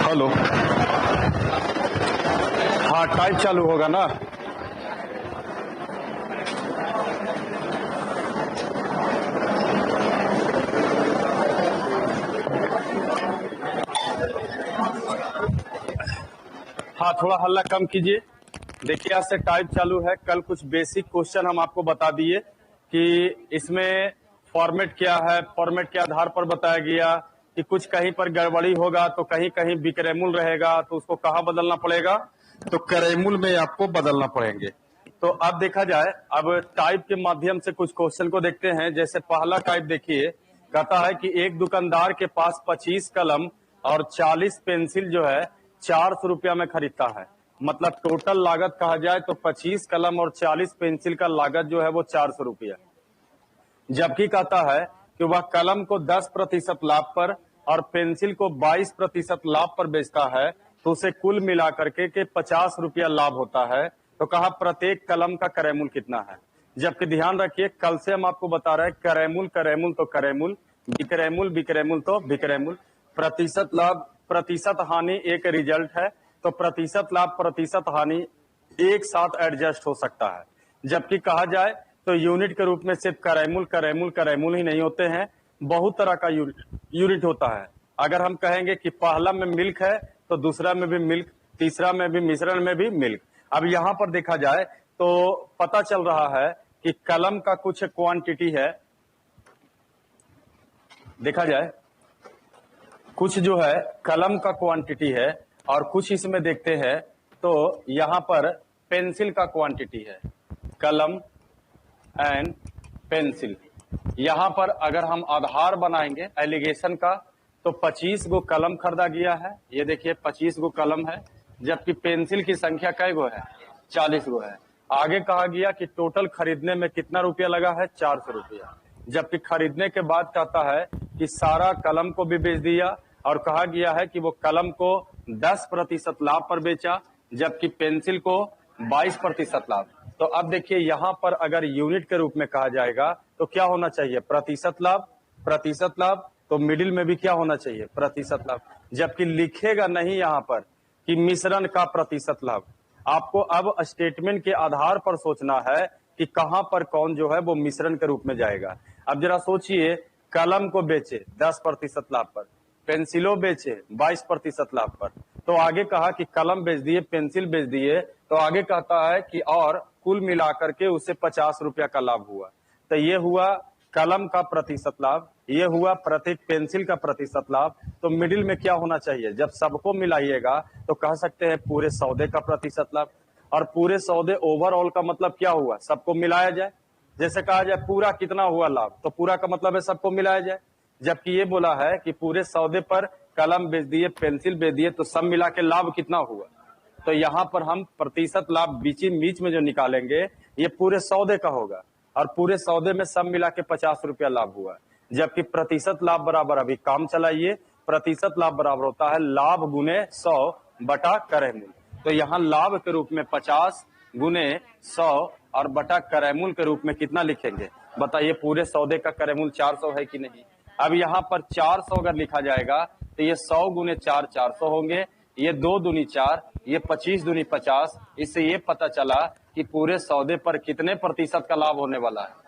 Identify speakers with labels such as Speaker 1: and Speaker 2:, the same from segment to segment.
Speaker 1: Hello, हाँ type चालू होगा ना। हाँ थोड़ा हल्ला कम कीजिए। देखिए आज से टाइप चालू है। कल कुछ बेसिक क्वेश्चन हम आपको बता दिए कि इसमें फॉर्मेट क्या है, फॉर्मेट के आधार पर बताया गया कि कुछ कहीं पर गड़बड़ी होगा तो कहीं कहीं विक्रयमूल रहेगा तो उसको कहाँ बदलना पड़ेगा, तो क्रयमूल में आपको बदलना पड़ेंगे। तो अब देखा जाए, अब टाइप के माध्यम से कुछ क्वेश्चन को देखते हैं। जैसे पहला टाइप देखिए, कहता है कि एक दुकानदार के पास 25 कलम और 40 पेंसिल जो है 400 रुपया में खरीदता है। मतलब टोटल लागत कहा जाए तो 25 कलम और 40 पेंसिल का लागत जो है वो 400 रुपया। जबकि कहता है कि वह कलम को 10% लाभ पर और पेंसिल को 22% लाभ पर बेचता है, तो उसे कुल मिलाकर के 50 रुपया लाभ होता है। तो कहा प्रत्येक कलम का क्रयमूल कितना है। जबकि ध्यान रखिए, कल से हम आपको बता रहे हैं क्रयमूल क्रयमूल तो क्रयमूल, विक्रयमूल विक्रयमूल तो विक्रयमूल, प्रतिशत लाभ प्रतिशत हानि एक रिजल्ट है। तो प्रतिशत लाभ प्रतिशत हानि एक साथ एडजस्ट हो सकता है। जबकि कहा जाए तो यूनिट के रूप में सिर्फ क्रयमूल क्रयमूल क्रयमूल ही नहीं होते हैं, बहुत तरह का यूनिट होता है। अगर हम कहेंगे कि पहला में मिल्क है तो दूसरा में भी मिल्क, तीसरा में भी, मिश्रण में भी मिल्क। अब यहाँ पर देखा जाए तो पता चल रहा है कि कलम का कुछ क्वांटिटी है, देखा जाए कुछ जो है कलम का क्वांटिटी है और कुछ इसमें देखते हैं तो यहाँ पर पेंसिल का क्वांटिटी है, कलम एंड पेंसिल। यहाँ पर अगर हम आधार बनाएंगे एलिगेशन का तो 25 गो कलम खरीदा गया है, ये देखिए 25 गो कलम है। जबकि पेंसिल की संख्या कै गो है, 40 गो है। आगे कहा गया कि टोटल खरीदने में कितना रुपया लगा है, 400 रुपया। जबकि खरीदने के बाद कहता है कि सारा कलम को भी बेच दिया और कहा गया है कि वो कलम को 10% लाभ पर बेचा, जबकि पेंसिल को 22% लाभ। तो अब देखिए यहाँ पर अगर यूनिट के रूप में कहा जाएगा तो क्या होना चाहिए, प्रतिशत लाभ प्रतिशत लाभ। तो मिडिल में भी क्या होना चाहिए, प्रतिशत लाभ। जबकि लिखेगा नहीं यहाँ पर कि मिश्रण का प्रतिशत लाभ। आपको अब स्टेटमेंट के आधार पर सोचना है कि कहां पर कौन जो है वो मिश्रण के रूप में जाएगा। अब जरा सोचिए, कलम को बेचे 10% लाभ पर, पेंसिलों बेचे 22% लाभ पर, तो आगे कहा कि कलम बेच दिए, पेंसिल बेच दिए, तो आगे कहता है कि और कुल मिलाकर के उसे 50 रुपया का लाभ हुआ। तो ये हुआ कलम का प्रतिशत लाभ, ये हुआ प्रत्येक पेंसिल का प्रतिशत लाभ। तो मिडिल में क्या होना चाहिए, जब सबको मिलाइएगा तो कह सकते हैं पूरे सौदे का प्रतिशत लाभ। और पूरे सौदे ओवरऑल का मतलब क्या हुआ, सबको मिलाया जाए। जैसे कहा जाए पूरा कितना हुआ लाभ, तो पूरा का मतलब है सबको मिलाया जाए। जबकि ये बोला है कि पूरे सौदे पर कलम बेच दिए, पेंसिल बेच दिए, तो सब मिला के लाभ कितना हुआ। तो यहाँ पर हम प्रतिशत लाभ बीच में जो निकालेंगे ये पूरे सौदे का होगा और पूरे सौदे में सब मिला के 50 रुपया लाभ हुआ। जबकि प्रतिशत लाभ बराबर, अभी काम चलाइए, प्रतिशत लाभ बराबर होता है लाभ गुने 100 बटा क्रयमूल। तो यहाँ लाभ के रूप में 50 गुने 100 और बटा क्रयमूल के रूप में कितना लिखेंगे, बताइए। पूरे सौदे का क्रयमूल 400 है कि नहीं। अब यहाँ पर 400 अगर लिखा जाएगा तो ये 100 गुने 4 400 होंगे, ये 2 दूनी 4, ये 25 दूनी 50। इससे ये पता चला कि पूरे सौदे पर कितने प्रतिशत का लाभ होने वाला है।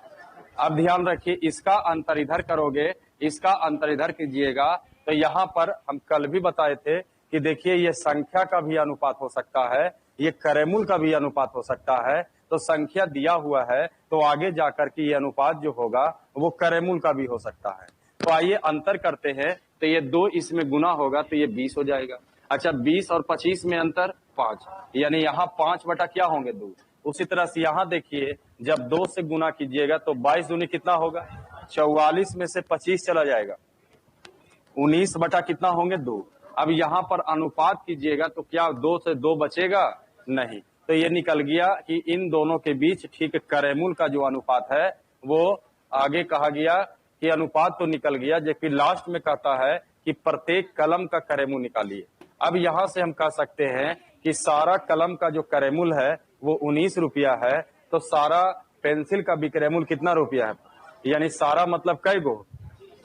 Speaker 1: अब ध्यान रखिए, इसका अंतर इधर करोगे, इसका अंतर इधर कीजिएगा, तो यहाँ पर हम कल भी बताए थे कि देखिए ये संख्या का भी अनुपात हो सकता है, ये क्रयमूल का भी अनुपात हो सकता है। तो संख्या दिया हुआ है तो आगे जाकर के ये अनुपात जो होगा वो क्रयमूल का भी हो सकता है। तो आइए अंतर करते हैं, तो ये 2 इसमें गुना होगा तो ये 20 हो जाएगा। अच्छा, 20 और 25 में अंतर 5, यानी यहाँ 5 बटा क्या होंगे, 2। उसी तरह से यहाँ देखिए, जब 2 से गुना कीजिएगा तो 22 दूनी कितना होगा, 44 में से 25 चला जाएगा, 19 बटा कितना होंगे, 2। अब यहाँ पर अनुपात कीजिएगा तो क्या 2 से 2 बचेगा, नहीं। तो ये निकल गया कि इन दोनों के बीच ठीक क्रयमूल का जो अनुपात है वो आगे कहा गया कि अनुपात तो निकल गया, जबकि लास्ट में कहता है कि प्रत्येक कलम का क्रयमूल निकालिए। अब यहाँ से हम कह सकते हैं कि सारा कलम का जो क्रयमूल है वो 19 रुपया है, तो सारा पेंसिल का भी क्रयमूल कितना रुपया है, यानी सारा मतलब कै गो,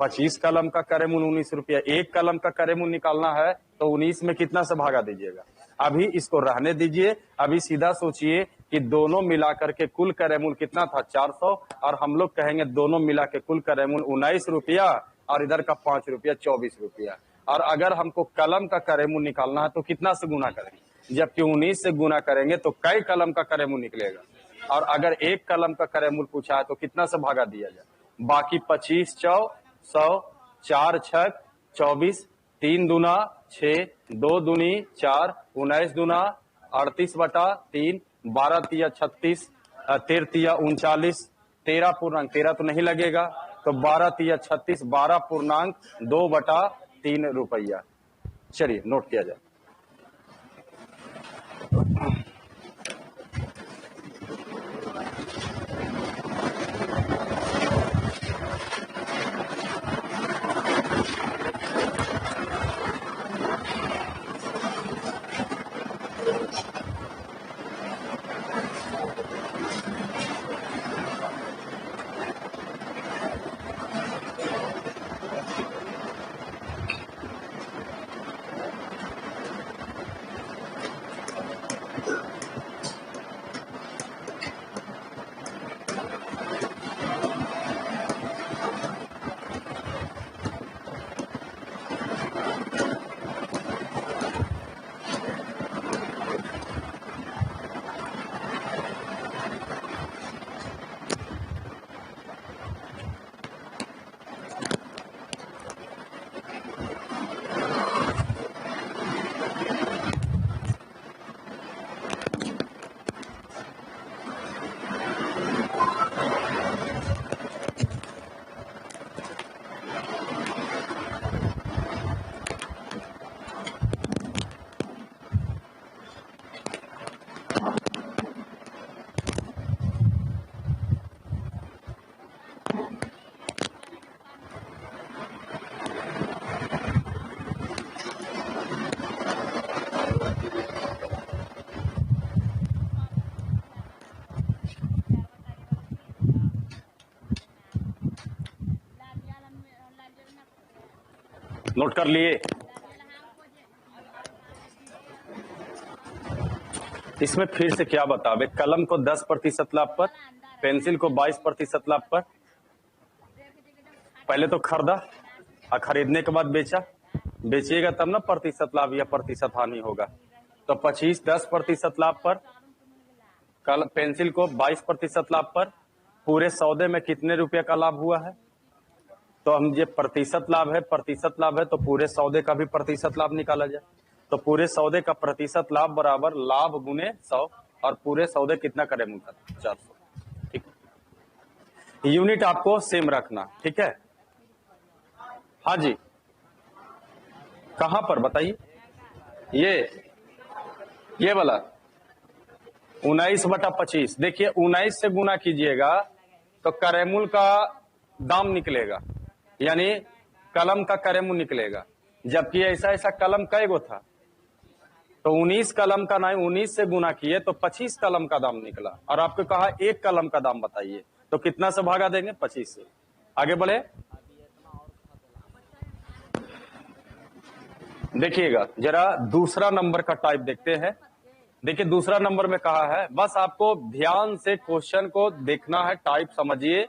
Speaker 1: 25 कलम का करेमूल 19 रुपया। 1 कलम का करेमूल निकालना है तो 19 में कितना से भागा दीजिएगा। अभी इसको रहने दीजिए, अभी सीधा सोचिए कि दोनों मिलाकर के कुल करेमूल कितना था 400, और हम लोग कहेंगे दोनों मिला के कुल करेमूल 19 रुपया और इधर का 5 रुपया 24 रुपया। और अगर हमको कलम का करेमूल निकालना है तो कितना से गुना करेंगे, जबकि 19 से गुना करेंगे तो कई कलम का करेमूल निकलेगा। और अगर 1 कलम का करेमूल पूछा है तो कितना से भागा दिया जाए। बाकी 25 चौ 100, 4 छक 24, 3 दूना 6, 2 दूनी 4, 19 दूना 38/3, 12 तिया 36, 13 तिया 39, 13 पूर्णांक 13 तो नहीं लगेगा, तो 12 तिया 36, 12 पूर्णांक 2/3 रुपया। चलिए नोट किया जाए। नोट कर लिए। इसमें फिर से क्या बतावे, कलम को 10% लाभ पर, पेंसिल को 22% लाभ पर। पहले तो खरीदा और खरीदने के बाद बेचा, बेचिएगा तब ना प्रतिशत लाभ या प्रतिशत हानि होगा। तो 25 10% लाभ पर, कल पेंसिल को 22% लाभ पर। पूरे सौदे में कितने रुपए का लाभ हुआ है, तो हम ये प्रतिशत लाभ है तो पूरे सौदे का भी प्रतिशत लाभ निकाला जाए। तो पूरे सौदे का प्रतिशत लाभ बराबर लाभ गुने 100, और पूरे सौदे कितना करे मुल्क 400। ठीक, यूनिट आपको सेम रखना, ठीक है। हाँ जी, कहां पर बताइए। ये वाला 19/25। देखिए 19 से गुना कीजिएगा तो करेमूल का दाम निकलेगा, यानी कलम का करेमूल निकलेगा। जबकि ऐसा कलम कई गो था, तो 19 कलम का नहीं, 19 से गुना किए तो 25 कलम का दाम निकला। और आपको कहा 1 कलम का दाम बताइए, तो कितना से भागा देंगे 25 से। आगे बढ़े, देखिएगा जरा दूसरा नंबर का टाइप देखते हैं। देखिए दूसरा नंबर में कहा है, बस आपको ध्यान से क्वेश्चन को देखना है, टाइप समझिए।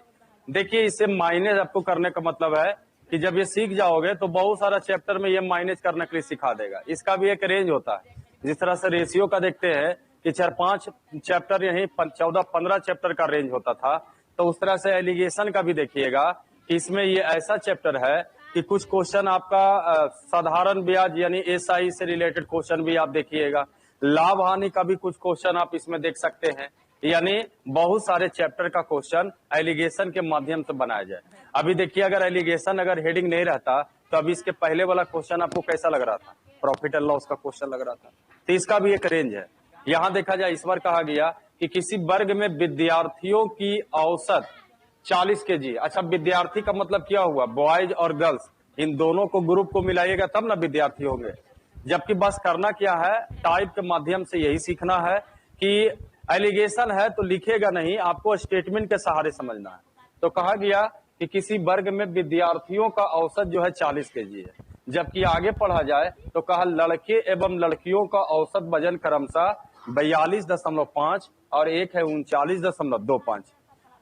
Speaker 1: देखिए इसे माइनस आपको करने का मतलब है कि जब ये सीख जाओगे तो बहुत सारा चैप्टर में ये माइनस करने के लिए सिखा देगा। इसका भी एक रेंज होता है, जिस तरह से रेशियो का देखते हैं कि 4-5 चैप्टर यही 14-15 चैप्टर का रेंज होता था, तो उस तरह से एलिगेशन का भी देखिएगा कि इसमें ये ऐसा चैप्टर है कि कुछ क्वेश्चन आपका साधारण ब्याज यानी एसआई से रिलेटेड क्वेश्चन भी आप देखिएगा। लाभ हानि का भी कुछ क्वेश्चन आप इसमें देख सकते हैं, यानी बहुत सारे चैप्टर का क्वेश्चन एलिगेशन के माध्यम से बनाया जाए। अभी देखिए अगर एलिगेशन अगर हेडिंग नहीं रहता तो अभी इसके पहले वाला क्वेश्चन आपको कैसा लग रहा था, प्रॉफिट एंड लॉस का क्वेश्चन लग रहा था। तो इसका भी एक रेंज है। यहाँ देखा जाए, इस बार कहा गया कि किसी वर्ग में विद्यार्थियों की औसत 40 kg। अच्छा, विद्यार्थी का मतलब क्या हुआ, बॉयज और गर्ल्स, इन दोनों को ग्रुप को मिलाइएगा तब ना विद्यार्थी होंगे। जबकि बस करना क्या है, टाइप के माध्यम से यही सीखना है कि एलिगेशन है तो लिखेगा नहीं, आपको स्टेटमेंट के सहारे समझना है। तो कहा गया कि किसी वर्ग में विद्यार्थियों का औसत जो है 40 केजी है, जबकि आगे पढ़ा जाए तो कहा लड़के एवं लड़कियों का औसत वजन क्रमशः 42.5 और एक है 39.25।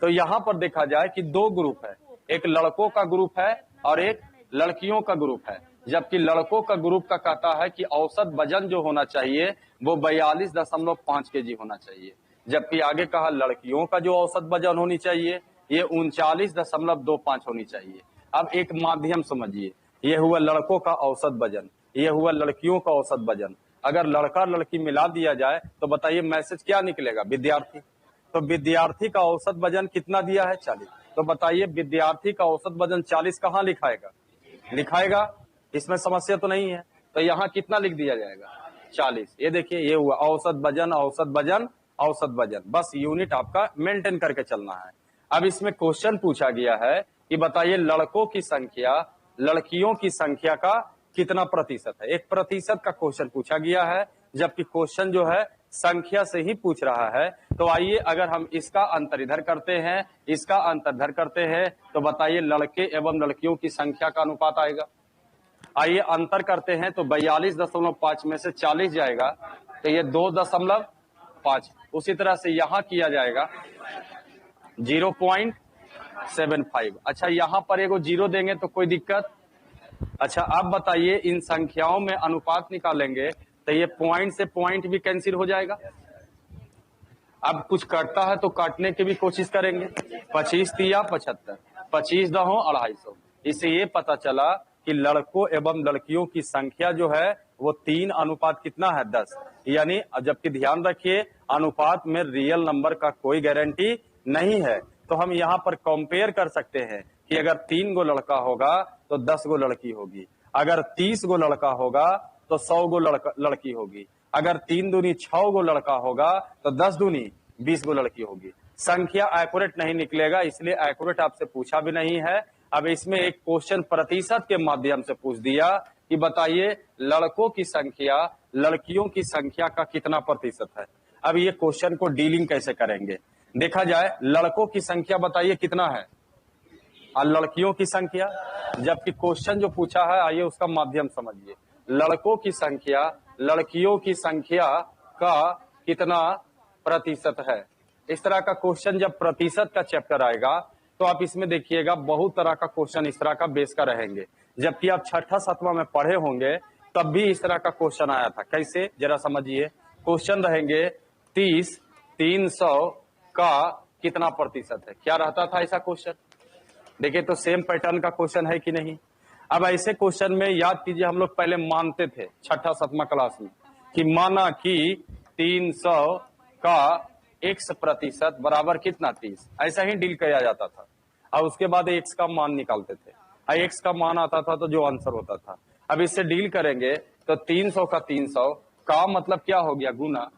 Speaker 1: तो यहाँ पर देखा जाए कि दो ग्रुप है, एक लड़कों का ग्रुप है और एक लड़कियों का ग्रुप है, जबकि लड़कों का ग्रुप का कहता है कि औसत वजन जो होना चाहिए वो 42.5 केजी होना चाहिए, जबकि आगे कहा लड़कियों का जो औसत वजन होनी चाहिए ये 39.25 होनी चाहिए। अब एक माध्यम समझिए, ये हुआ लड़कों का औसत वजन, ये हुआ लड़कियों का औसत वजन। अगर लड़का लड़की मिला दिया जाए तो बताइए मैसेज क्या निकलेगा? विद्यार्थी। तो विद्यार्थी का औसत वजन कितना दिया है? 40। तो बताइए विद्यार्थी का औसत वजन 40 कहाँ लिखाएगा? इसमें समस्या तो नहीं है। तो यहाँ कितना लिख दिया जाएगा? 40। ये देखिए ये हुआ औसत वजन, औसत वजन, औसत वजन। बस यूनिट आपका मेंटेन करके चलना है। अब इसमें क्वेश्चन पूछा गया है कि बताइए लड़कों की संख्या लड़कियों की संख्या का कितना प्रतिशत है? 1% का क्वेश्चन पूछा गया है, जबकि क्वेश्चन जो है संख्या से ही पूछ रहा है। तो आइए अगर हम इसका अंतर इधर करते हैं, इसका अंतर इधर करते हैं, तो बताइए लड़के एवं लड़कियों की संख्या का अनुपात आएगा। आइए अंतर करते हैं तो 42.5 में से 40 जाएगा तो ये 2.5। उसी तरह से यहाँ किया जाएगा 0.75। अच्छा यहाँ पर एगो 0 देंगे तो कोई दिक्कत? अच्छा अब बताइए इन संख्याओं में अनुपात निकालेंगे तो ये पॉइंट से पॉइंट भी कैंसिल हो जाएगा। अब कुछ कटता है तो काटने की भी कोशिश करेंगे। 25 या 75, 25 दहो 250। इससे ये पता चला कि लड़कों एवं लड़कियों की संख्या जो है वो 3 अनुपात कितना है? 10। यानी जबकि ध्यान रखिए अनुपात में रियल नंबर का कोई गारंटी नहीं है, तो हम यहाँ पर कंपेयर कर सकते हैं कि अगर 3 गो लड़का होगा तो 10 गो लड़की होगी, अगर 30 गो लड़का होगा तो 100 गो लड़की होगी, अगर 3 दूनी 6 गो लड़का होगा तो 10 दूनी 20 गो लड़की होगी। संख्या एक्यूरेट नहीं निकलेगा, इसलिए एक्यूरेट आपसे पूछा भी नहीं है। अब इसमें एक क्वेश्चन प्रतिशत के माध्यम से पूछ दिया कि बताइए लड़कों की संख्या लड़कियों की संख्या का कितना प्रतिशत है। अब ये क्वेश्चन को डीलिंग कैसे करेंगे? देखा जाए लड़कों की संख्या बताइए कितना है और लड़कियों की संख्या, जबकि क्वेश्चन जो पूछा है आइए उसका माध्यम समझिए। लड़कों की संख्या लड़कियों की संख्या का कितना प्रतिशत है। इस तरह का क्वेश्चन जब प्रतिशत का चैप्टर आएगा तो आप इसमें देखिएगा बहुत तरह का क्वेश्चन इस तरह का बेस का रहेंगे, जबकि आप 6ठा 7वां में पढ़े होंगे तब भी इस तरह का क्वेश्चन आया था। कैसे जरा समझिए। क्वेश्चन रहेंगे 30 300 का कितना प्रतिशत है। क्या रहता था ऐसा क्वेश्चन? देखिए तो सेम पैटर्न का क्वेश्चन है कि नहीं। अब ऐसे क्वेश्चन में याद कीजिए हम लोग पहले मानते थे 6ठा 7वां क्लास में कि माना कि 300 का x% बराबर कितना 30, ऐसा ही डील किया जाता था। और उसके बाद x का मान निकालते थे, x का मान आता था तो जो आंसर होता था। अब इससे डील करेंगे तो 300 का 300 का मतलब क्या हो गया? गुना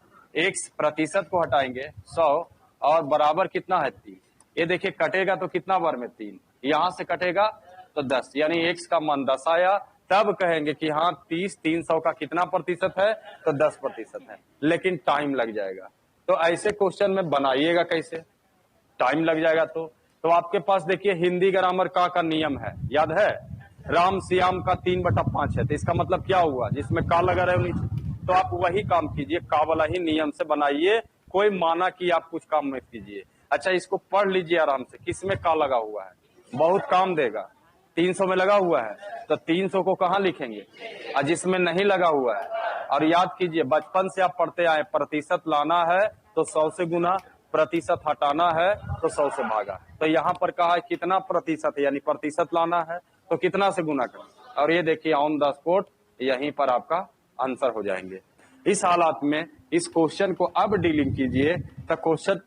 Speaker 1: x% को हटाएंगे 100 और बराबर कितना है 3। ये देखिए कटेगा तो कितना बार में 3, यहां से कटेगा तो 10, यानी x का मान 10 आया। तब कहेंगे कि हाँ 30 300 का कितना प्रतिशत है? तो 10% है। लेकिन टाइम लग जाएगा, तो ऐसे क्वेश्चन में बनाइएगा कैसे? टाइम लग जाएगा तो आपके पास देखिए हिंदी ग्रामर का नियम है, याद है? राम श्याम का 3/5 है, तो इसका मतलब क्या हुआ? जिसमें का लगा रहे नीचे, तो आप वही काम कीजिए, का वाला ही नियम से बनाइए। कोई माना कि आप कुछ काम मत कीजिए। अच्छा इसको पढ़ लीजिए आराम से, किसमें का लगा हुआ है, बहुत काम देगा। 300 में लगा हुआ है तो 300 को कहाँ लिखेंगे और जिसमें नहीं लगा हुआ है। और याद कीजिए बचपन से आप पढ़ते आए प्रतिशत लाना है तो 100 से गुना, प्रतिशत हटाना है तो 100 से भागा। तो यहाँ पर कहा है कितना प्रतिशत है, यानी प्रतिशत लाना है तो कितना से गुना करें। और ये देखिए ऑन द स्पॉट यहीं पर आपका आंसर हो जाएंगे। इस हालात में इस क्वेश्चन को अब डीलिंग कीजिए तो क्वेश्चन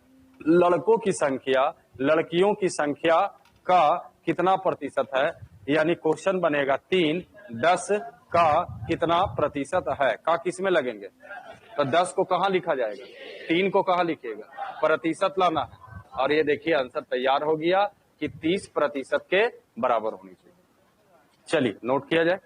Speaker 1: लड़कों की संख्या लड़कियों की संख्या का कितना प्रतिशत है, यानी क्वेश्चन बनेगा 3 10 का कितना प्रतिशत है। का किस में लगेंगे तो 10 को कहाँ लिखा जाएगा, 3 को कहाँ लिखिएगा, प्रतिशत लाना है। और ये देखिए आंसर तैयार हो गया कि 30% के बराबर होनी चाहिए। चलिए नोट किया जाए।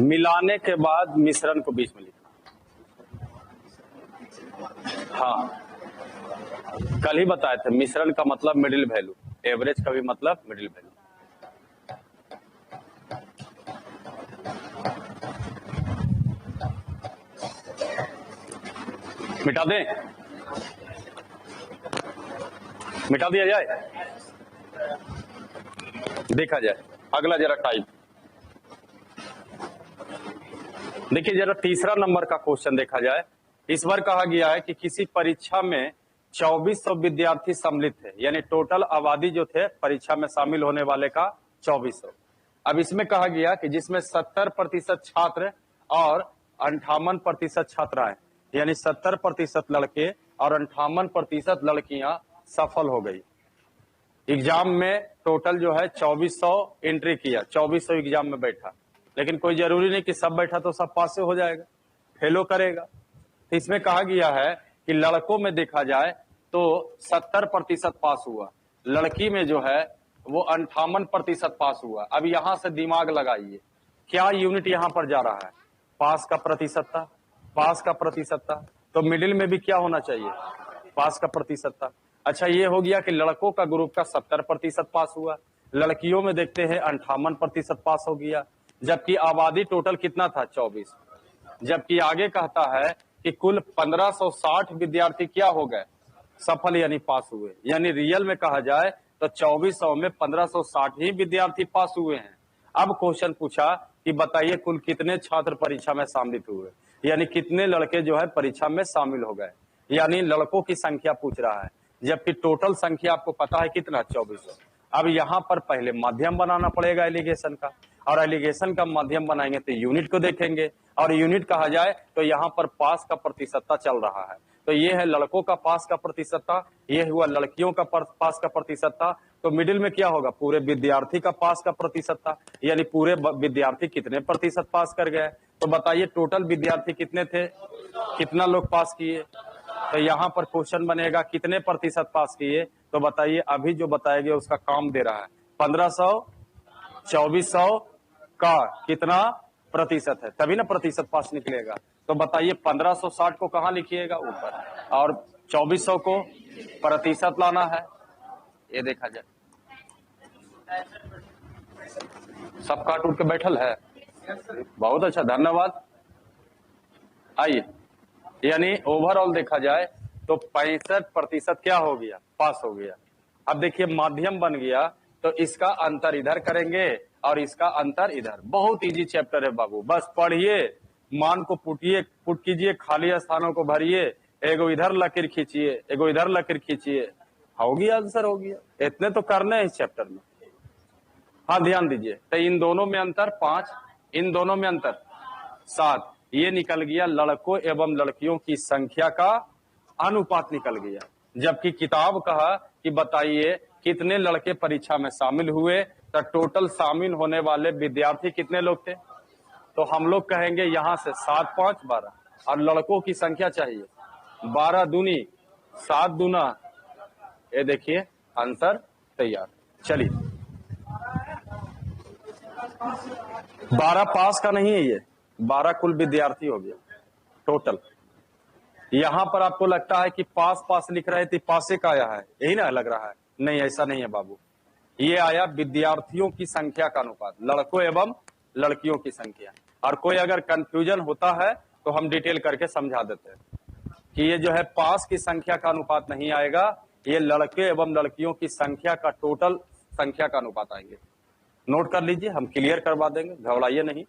Speaker 1: मिलाने के बाद मिश्रण को बीच में लिखना। हाँ, कल ही बताए थे, मिश्रण का मतलब मिडिल वैल्यू, एवरेज का भी मतलब मिडिल वैल्यू। मिटा दें, मिटा दिया जाए, देखा जाए। अगला जरा टाइप देखिए, जरा तीसरा नंबर का क्वेश्चन देखा जाए। इस बार कहा गया है कि किसी परीक्षा में 2400 विद्यार्थी सम्मिलित थे, यानी टोटल आबादी जो थे परीक्षा में शामिल होने वाले का 2400। अब इसमें कहा गया कि जिसमें 70% छात्र और 58% छात्राएं, यानी 70% लड़के और 58% लड़कियां सफल हो गई। एग्जाम में टोटल जो है 2400 एंट्री किया, 2400 एग्जाम में बैठा, लेकिन कोई जरूरी नहीं कि सब बैठा तो सब पास हो जाएगा, फेलो करेगा। तो इसमें कहा गया है कि लड़कों में देखा जाए तो 70% पास हुआ, लड़की में जो है वो 58% पास हुआ। अब यहां से दिमाग लगाइए, क्या यूनिट यहां पर जा रहा है? पास का प्रतिशतता, पास का प्रतिशतता, तो मिडिल में भी क्या होना चाहिए? पास का प्रतिशतता। अच्छा, ये हो गया कि लड़कों का ग्रुप का 70% पास हुआ, लड़कियों में देखते हैं 58% पास हो गया, जबकि आबादी टोटल कितना था? 24। जबकि आगे कहता है कि कुल 1560 विद्यार्थी क्या हो गए? सफल यानी पास हुए। यानी रियल में कहा जाए तो 2400 में 1560 ही विद्यार्थी पास हुए हैं। अब क्वेश्चन पूछा कि बताइए कुल कितने छात्र परीक्षा में शामिल हुए, यानी कितने लड़के जो है परीक्षा में शामिल हो गए, यानी लड़कों की संख्या पूछ रहा है, जबकि टोटल संख्या आपको पता है कितना? 2400। अब यहाँ पर पहले माध्यम बनाना पड़ेगा एलिगेशन का, और एलिगेशन का माध्यम बनाएंगे तो यूनिट को देखेंगे, और यूनिट कहा जाए तो यहाँ पर पास का प्रतिशतता चल रहा है। तो ये है लड़कों का पास का प्रतिशतता, ये हुआ लड़कियों का पास का प्रतिशतता। तो मिडिल में क्या होगा? पूरे विद्यार्थी का पास का प्रतिशतता, यानी पूरे विद्यार्थी कितने प्रतिशत पास कर गए। तो बताइए टोटल विद्यार्थी कितने थे, कितना लोग पास किए? तो यहाँ पर क्वेश्चन बनेगा कितने प्रतिशत पास किए। तो बताइए अभी जो बताया गया उसका काम दे रहा है। 1500 2400 का कितना प्रतिशत है, तभी ना प्रतिशत पास निकलेगा। तो बताइए 1560 को कहाँ लिखिएगा? ऊपर, और 2400 को प्रतिशत लाना है। ये देखा जाए, सब काट उठ के बैठल है, बहुत अच्छा, धन्यवाद। आइए, यानी ओवरऑल देखा जाए तो 65% क्या हो गया? पास हो गया। अब देखिए माध्यम बन गया, तो इसका अंतर इधर करेंगे और इसका अंतर इधर। बहुत इजी चैप्टर है बाबू, बस पढ़िए, मान को पुट कीजिए, खाली स्थानों को भरिए, एगो इधर लकीर खींचिए, एगो इधर लकीर खींचिए, हो गया आंसर, हो गया। इतने तो करने हैं इस चैप्टर में। हाँ ध्यान दीजिए, तो इन दोनों में अंतर 5, इन दोनों में अंतर 7, ये निकल गया लड़कों एवं लड़कियों की संख्या का अनुपात निकल गया। जबकि किताब कहा कि बताइए कितने लड़के परीक्षा में शामिल हुए, तो टोटल शामिल होने वाले विद्यार्थी कितने लोग थे? तो हम लोग कहेंगे यहां से 7 5 12, और लड़कों की संख्या चाहिए 12 दूनी 7 दूना, ये देखिए आंसर तैयार। चलिए 12 पास का नहीं है, ये 12 कुल विद्यार्थी हो गया टोटल। यहां पर आपको लगता है कि पास पास लिख रहे थे, पासे का आया है, यही ना लग रहा है? नहीं, ऐसा नहीं है बाबू, ये आया विद्यार्थियों की संख्या का अनुपात, लड़कों एवं लड़कियों की संख्या। और कोई अगर कंफ्यूजन होता है तो हम डिटेल करके समझा देते हैं कि ये जो है पास की संख्या का अनुपात नहीं आएगा, ये लड़के एवं लड़कियों की संख्या का टोटल संख्या का अनुपात आएंगे। नोट कर लीजिए, हम क्लियर करवा देंगे, घबराइए नहीं।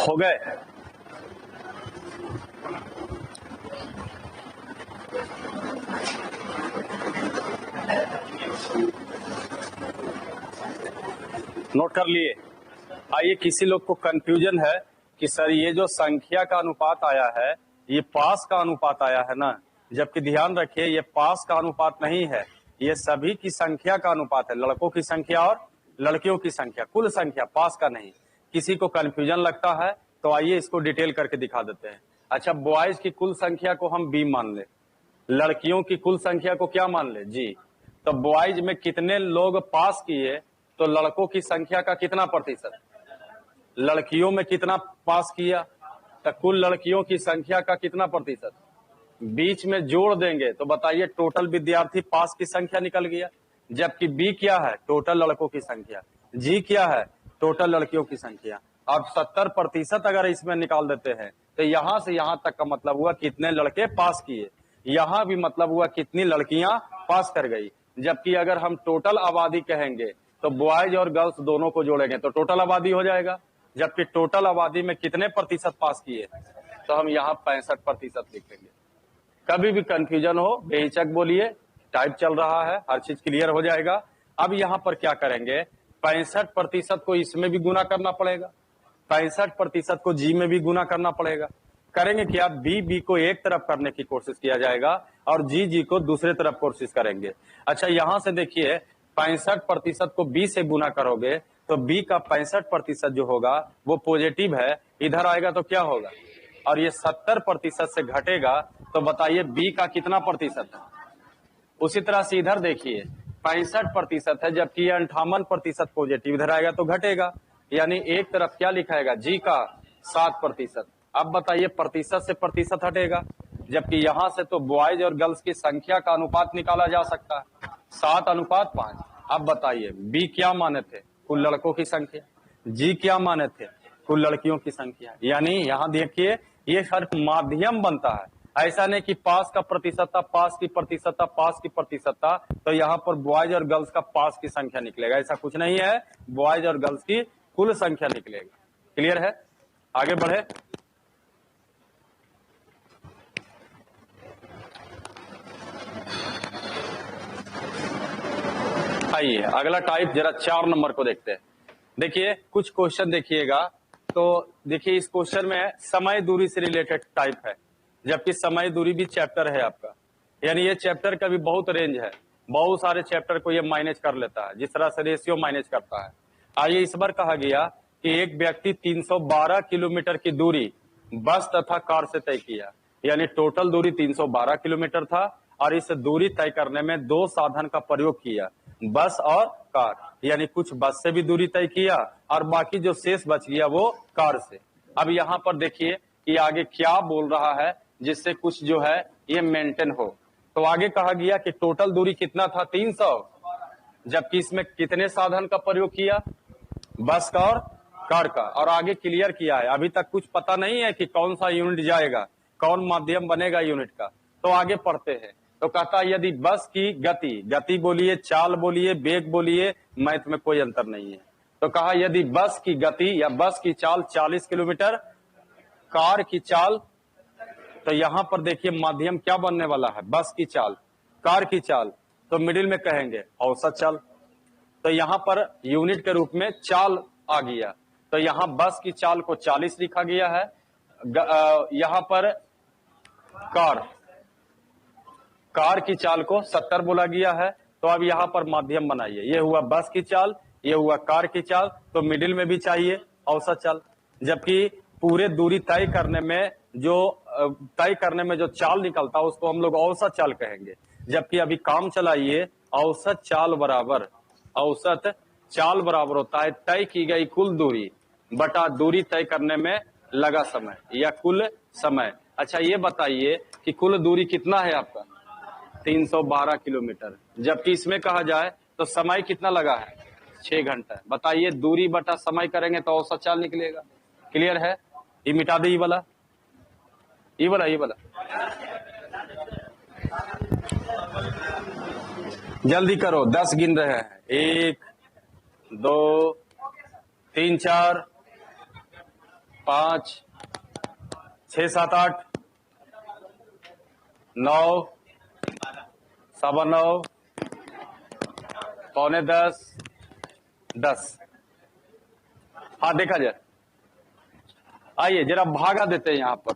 Speaker 1: हो गए? नोट कर लिए? आइए, किसी लोग को कंफ्यूजन है कि सर ये जो संख्या का अनुपात आया है ये पास का अनुपात आया है ना, जबकि ध्यान रखिए ये पास का अनुपात नहीं है, ये सभी की संख्या का अनुपात है, लड़कों की संख्या और लड़कियों की संख्या, कुल संख्या, पास का नहीं। किसी को कंफ्यूजन लगता है तो आइए इसको डिटेल करके दिखा देते हैं। अच्छा, बॉयज की कुल संख्या को हम बी मान ले, लड़कियों की कुल संख्या को क्या मान ले, जी। तो बॉयज में कितने लोग पास किए, तो लड़कों की संख्या का कितना प्रतिशत, लड़कियों में कितना पास किया, तो कुल लड़कियों की संख्या का कितना प्रतिशत, बीच में जोड़ देंगे तो बताइए टोटल विद्यार्थी पास की संख्या निकल गया। जबकि बी क्या है, टोटल लड़कों की संख्या, जी क्या है, टोटल लड़कियों की संख्या। अब 70% अगर इसमें निकाल देते हैं तो यहां से यहां तक का मतलब हुआ कितने लड़के पास किए, यहां भी मतलब हुआ कितनी लड़कियां पास कर गई। जबकि अगर हम टोटल आबादी कहेंगे तो बॉयज और गर्ल्स दोनों को जोड़ेंगे तो टोटल आबादी हो जाएगा। जबकि टोटल आबादी में कितने प्रतिशत पास किए, तो हम यहाँ 65% लिखेंगे। कभी भी कंफ्यूजन हो बेहिचक बोलिए, टाइप चल रहा है, हर चीज क्लियर हो जाएगा। अब यहाँ पर क्या करेंगे, 65% को इसमें भी गुना करना पड़ेगा, 65% को जी में भी गुना करना पड़ेगा। करेंगे क्या, बी को एक तरफ करने की कोशिश किया जाएगा और जी को दूसरे तरफ कोशिश करेंगे। अच्छा, यहां से देखिए 65% को बी से गुना करोगे तो बी का 65% जो होगा वो पॉजिटिव है, इधर आएगा तो क्या होगा, और ये 70% से घटेगा तो बताइए बी का कितना प्रतिशत है। उसी तरह से इधर देखिए 65% है, जबकि ये 58% पॉजिटिव, इधर आएगा तो घटेगा, यानी एक तरफ क्या लिखाएगा, जी का 7%। अब बताइए प्रतिशत से प्रतिशत हटेगा, जबकि यहां से तो बॉयज और गर्ल्स की संख्या का अनुपात निकाला जा सकता है, 7:5। अब बताइए बी क्या माने थे, कुल लड़कों की संख्या, जी क्या माने थे, कुल लड़कियों की संख्या। यानी यहाँ देखिए ये हर माध्यम बनता है, ऐसा नहीं कि पास का प्रतिशतता, पास की प्रतिशतता, पास की प्रतिशतता, तो यहाँ पर बॉयज और गर्ल्स का पास की संख्या निकलेगा, ऐसा कुछ नहीं है, बॉयज और गर्ल्स की कुल संख्या निकलेगा। क्लियर है? आगे बढ़े। आइए अगला टाइप जरा 4 नंबर को देखते हैं। देखिए कुछ क्वेश्चन देखिएगा, तो देखिए इस क्वेश्चन में समय दूरी से रिलेटेड टाइप है, जबकि समय दूरी भी चैप्टर है आपका, यानी ये चैप्टर का भी बहुत रेंज है, बहुत सारे चैप्टर को ये मैनेज कर लेता है, जिस तरह से रेशियो मैनेज करता है। आइए इस बार कहा गया कि एक व्यक्ति 312 किलोमीटर की दूरी बस तथा कार से तय किया, यानी टोटल दूरी 312 किलोमीटर था और इस दूरी तय करने में 2 साधन का प्रयोग किया, बस और कार, यानी कुछ बस से भी दूरी तय किया और बाकी जो शेष बच गया वो कार से। अब यहाँ पर देखिए कि आगे क्या बोल रहा है जिससे कुछ जो है ये मेंटेन हो। तो आगे कहा गया कि टोटल दूरी कितना था, 300, जबकि इसमें कितने साधन का प्रयोग किया, बस का और कार का, और आगे क्लियर किया है। अभी तक कुछ पता नहीं है कि कौन सा यूनिट जाएगा, कौन माध्यम बनेगा यूनिट का, तो आगे पढ़ते हैं। तो कहता है यदि बस की गति बोलिए, चाल बोलिए, वेग बोलिए, मैथ में कोई अंतर नहीं है। तो कहा यदि बस की गति या बस की चाल 40 किलोमीटर, कार की चाल, तो यहां पर देखिए माध्यम क्या बनने वाला है, बस की चाल, कार की चाल, तो मिडिल में कहेंगे औसत चाल। तो यहां पर यूनिट के रूप में चाल आ गया, तो यहां बस की चाल को 40 लिखा गया है, यहां पर कार की चाल को 70 बोला गया है। तो अब यहाँ पर माध्यम बनाइए, ये हुआ बस की चाल, ये हुआ कार की चाल, तो मिडिल में भी चाहिए औसत चाल, जबकि पूरे दूरी तय करने में जो चाल निकलता है उसको हम लोग औसत चाल कहेंगे। जबकि अभी काम चलाइए, औसत चाल बराबर होता है तय की गई कुल दूरी बटा दूरी तय करने में लगा समय या कुल समय। अच्छा ये बताइए कि कुल दूरी कितना है आपका, 312 किलोमीटर, जबकि इसमें कहा जाए तो समय कितना लगा है, 6 घंटा। बताइए दूरी बटा समय करेंगे तो औसत चाल निकलेगा। क्लियर है? ये मिटा दे, ये वाला जल्दी करो, 10 गिन रहे हैं, 1 2 3 4 5, 6, 7, 8, 9, 9:15, 9:45, 10। हाँ देखा जाए, आइए जरा भागा देते हैं यहाँ पर।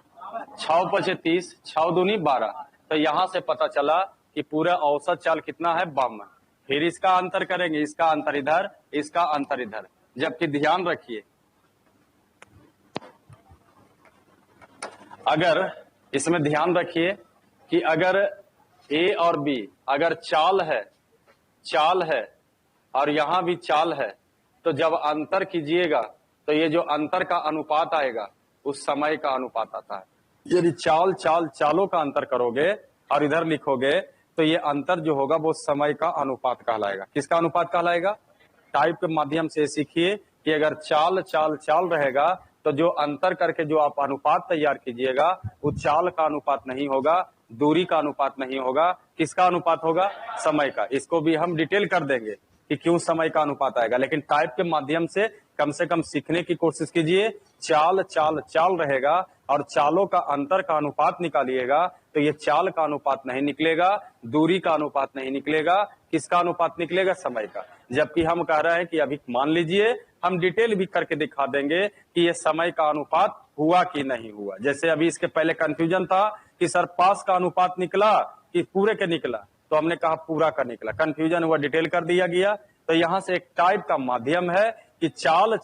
Speaker 1: 6 × 5 = 30, 6 दूनी 12। तो यहां से पता चला कि पूरा औसत चाल कितना है, 52। फिर इसका अंतर करेंगे, इसका अंतर इधर, इसका अंतर इधर। जबकि ध्यान रखिए, अगर इसमें ध्यान रखिए कि अगर ए और बी अगर चाल है और यहां भी चाल है, तो जब अंतर कीजिएगा तो ये जो अंतर का अनुपात आएगा उस समय का अनुपात आता है। यदि चालों का अंतर करोगे और इधर लिखोगे तो ये अंतर जो होगा वो समय का अनुपात कहलाएगा। किसका अनुपात कहलाएगा? टाइप के माध्यम से सीखिए कि अगर चाल रहेगा तो जो अंतर करके जो आप अनुपात तैयार कीजिएगा वो चाल का अनुपात नहीं होगा, दूरी का अनुपात नहीं होगा। किसका अनुपात होगा? समय का। इसको भी हम डिटेल कर देंगे कि क्यों समय का अनुपात आएगा, लेकिन टाइप के माध्यम से कम सीखने की कोशिश कीजिए। चाल रहेगा और चालों का अंतर का अनुपात निकालिएगा तो ये चाल का अनुपात नहीं निकलेगा, दूरी का अनुपात नहीं निकलेगा। किसका अनुपात निकलेगा? समय का। जबकि हम कह रहे हैं कि अभी मान लीजिए हम डिटेल भी करके दिखा देंगे कि ये समय का अनुपात हुआ कि नहीं हुआ। जैसे अभी इसके पहले कंफ्यूजन था कि सर पास का अनुपात निकला कि पूरे के निकला, तो हमने कहा पूरा का निकला। कंफ्यूजन हुआ, डिटेल कर दिया गया। तो यहां से एक टाइप का माध्यम है कि चाल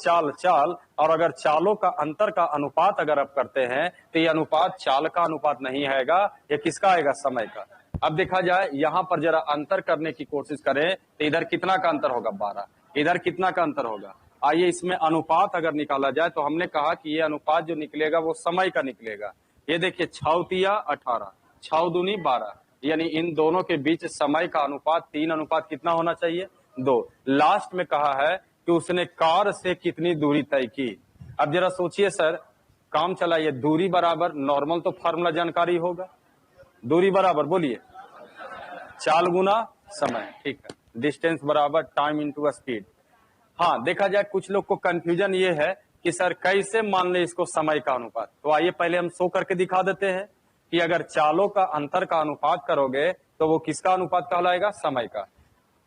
Speaker 1: और अगर चालों का अंतर का अनुपात अगर आप करते हैं तो ये अनुपात चाल का अनुपात नहीं आएगा, ये किसका आएगा? समय का। अब देखा जाए यहां पर जरा अंतर करने की कोशिश करें तो इधर कितना का अंतर होगा? 12। इधर कितना का अंतर होगा? आइए इसमें अनुपात अगर निकाला जाए तो हमने कहा कि ये अनुपात जो निकलेगा वो समय का निकलेगा। ये देखिए 6 तिया 18, 6 दूनी 12, यानी इन दोनों के बीच समय का अनुपात 3 अनुपात कितना होना चाहिए? 2। लास्ट में कहा है कि उसने कार से कितनी दूरी तय की। अब जरा सोचिए सर, काम चलाइए। दूरी बराबर नॉर्मल तो फार्मूला जानकारी होगा, दूरी बराबर बोलिए चाल गुना समय, ठीक है। डिस्टेंस बराबर टाइम इंटू स्पीड। हाँ देखा जाए कुछ लोग को कंफ्यूजन ये है कि सर कैसे मान ले इसको समय का अनुपात। तो आइए पहले हम शो करके दिखा देते हैं कि अगर चालों का अंतर का अनुपात करोगे तो वो किसका अनुपात कहलाएगा? समय का।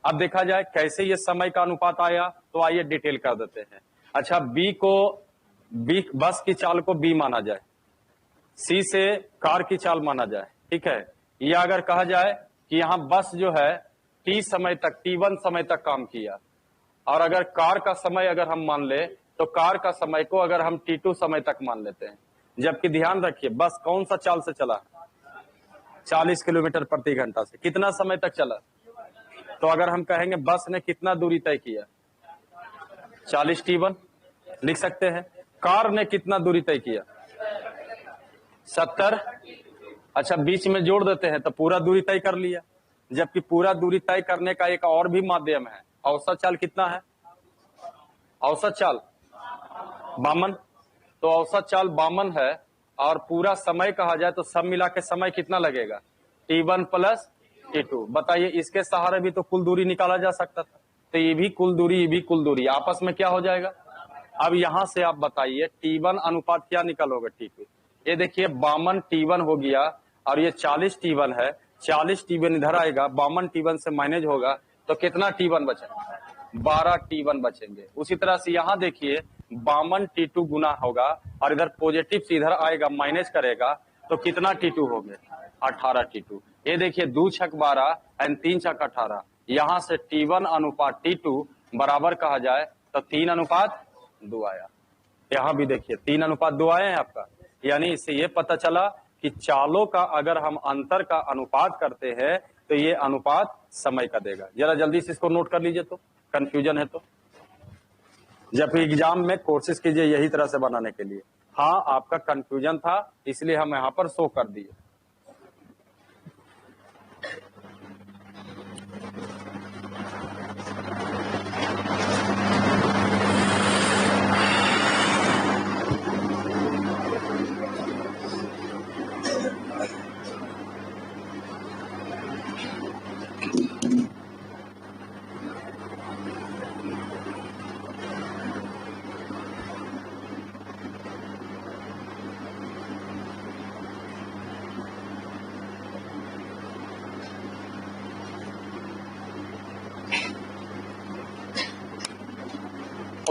Speaker 1: अब देखा जाए कैसे ये समय का अनुपात आया, तो आइए डिटेल कर देते हैं। अच्छा, बी बस की चाल को बी माना जाए, सी से कार की चाल माना जाए, ठीक है। या अगर कहा जाए कि यहाँ बस जो है T1 समय तक काम किया, और अगर कार का समय अगर हम मान ले तो कार का समय को अगर हम T2 समय तक मान लेते हैं। जबकि ध्यान रखिए बस कौन सा चाल से चला? 40 किलोमीटर प्रति घंटा से। कितना समय तक चला? तो अगर हम कहेंगे बस ने कितना दूरी तय किया? 40 T1 लिख सकते हैं। कार ने कितना दूरी तय किया? 70। अच्छा, बीच में जोड़ देते हैं तो पूरा दूरी तय कर लिया। जबकि पूरा दूरी तय करने का एक और भी माध्यम है। औसत चाल कितना है? औसत चाल 52। तो औसत चाल 52 है और पूरा समय कहा जाए तो सब मिला के समय कितना लगेगा? T1 + T2। बताइए, इसके सहारे भी तो कुल दूरी निकाला जा सकता था। तो ये भी कुल दूरी आपस में क्या हो जाएगा? अब यहां से आप बताइए T1 अनुपात क्या निकालोगे T2? ये देखिए 52 T1 हो गया और ये 40 T1 है। 40 T1 इधर आएगा, 52 T1 से माइनस होगा तो कितना T1 बचेगा? 12 T1 बचेंगे। उसी तरह से यहाँ देखिए 52 T2 गुना होगा और इधर पॉजिटिव से इधर आएगा माइनस करेगा तो कितना T2 हो गया? 18 T2। ये देखिए 2 × 6 = 12 और 3 × 6 = 18। यहाँ से T1 अनुपात T2 बराबर कहा जाए तो 3 अनुपात 2 आया। यहाँ भी देखिए 3 अनुपात 2 आए हैं आपका। यानी इससे ये पता चला कि चालों का अगर हम अंतर का अनुपात करते हैं तो ये अनुपात समय का देगा। जरा जल्दी से इसको नोट कर लीजिए, तो कंफ्यूजन है तो जब भी एग्जाम में कोशिश कीजिए यही तरह से बनाने के लिए। हाँ, आपका कंफ्यूजन था इसलिए हम यहाँ पर शो कर दिए।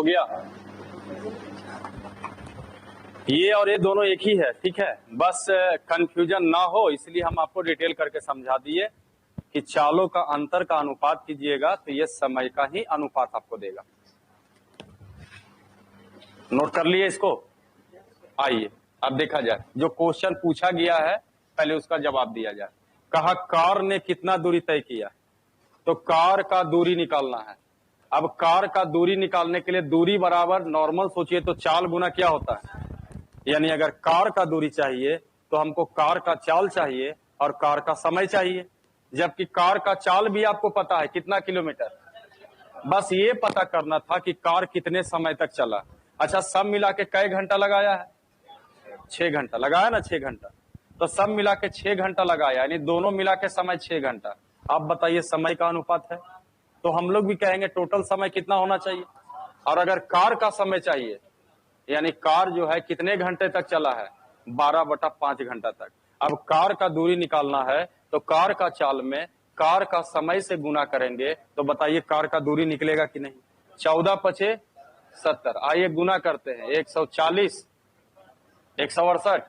Speaker 1: हो गया। ये और ये दोनों एक ही है, ठीक है, बस कंफ्यूजन ना हो इसलिए हम आपको डिटेल करके समझा दिए कि चालों का अंतर का अनुपात कीजिएगा तो ये समय का ही अनुपात आपको देगा। नोट कर लिए इसको। आइए अब देखा जाए, जो क्वेश्चन पूछा गया है पहले उसका जवाब दिया जाए। कहा कार ने कितना दूरी तय किया, तो कार का दूरी निकालना है। अब कार का दूरी निकालने के लिए दूरी बराबर नॉर्मल सोचिए तो चाल गुना क्या होता है, यानी अगर कार का दूरी चाहिए तो हमको कार का चाल चाहिए और कार का समय चाहिए, जबकि कार का चाल भी आपको पता है कितना किलोमीटर, बस ये पता करना था कि कार कितने समय तक चला। अच्छा सब मिला के कई घंटा लगाया है, 6 घंटा लगाया ना, 6 घंटा, तो सब मिला के 6 घंटा लगाया, यानी दोनों मिला के समय 6 घंटा। आप बताइए समय का अनुपात है, तो हम लोग भी कहेंगे टोटल समय कितना होना चाहिए। और अगर कार का समय चाहिए यानी कार जो है कितने घंटे तक चला है, 12/5 घंटा तक। अब कार का दूरी निकालना है तो कार का चाल में कार का समय से गुना करेंगे, तो बताइए कार का दूरी निकलेगा कि नहीं। 14×5 = 70, आइए गुना करते हैं। 140, 168,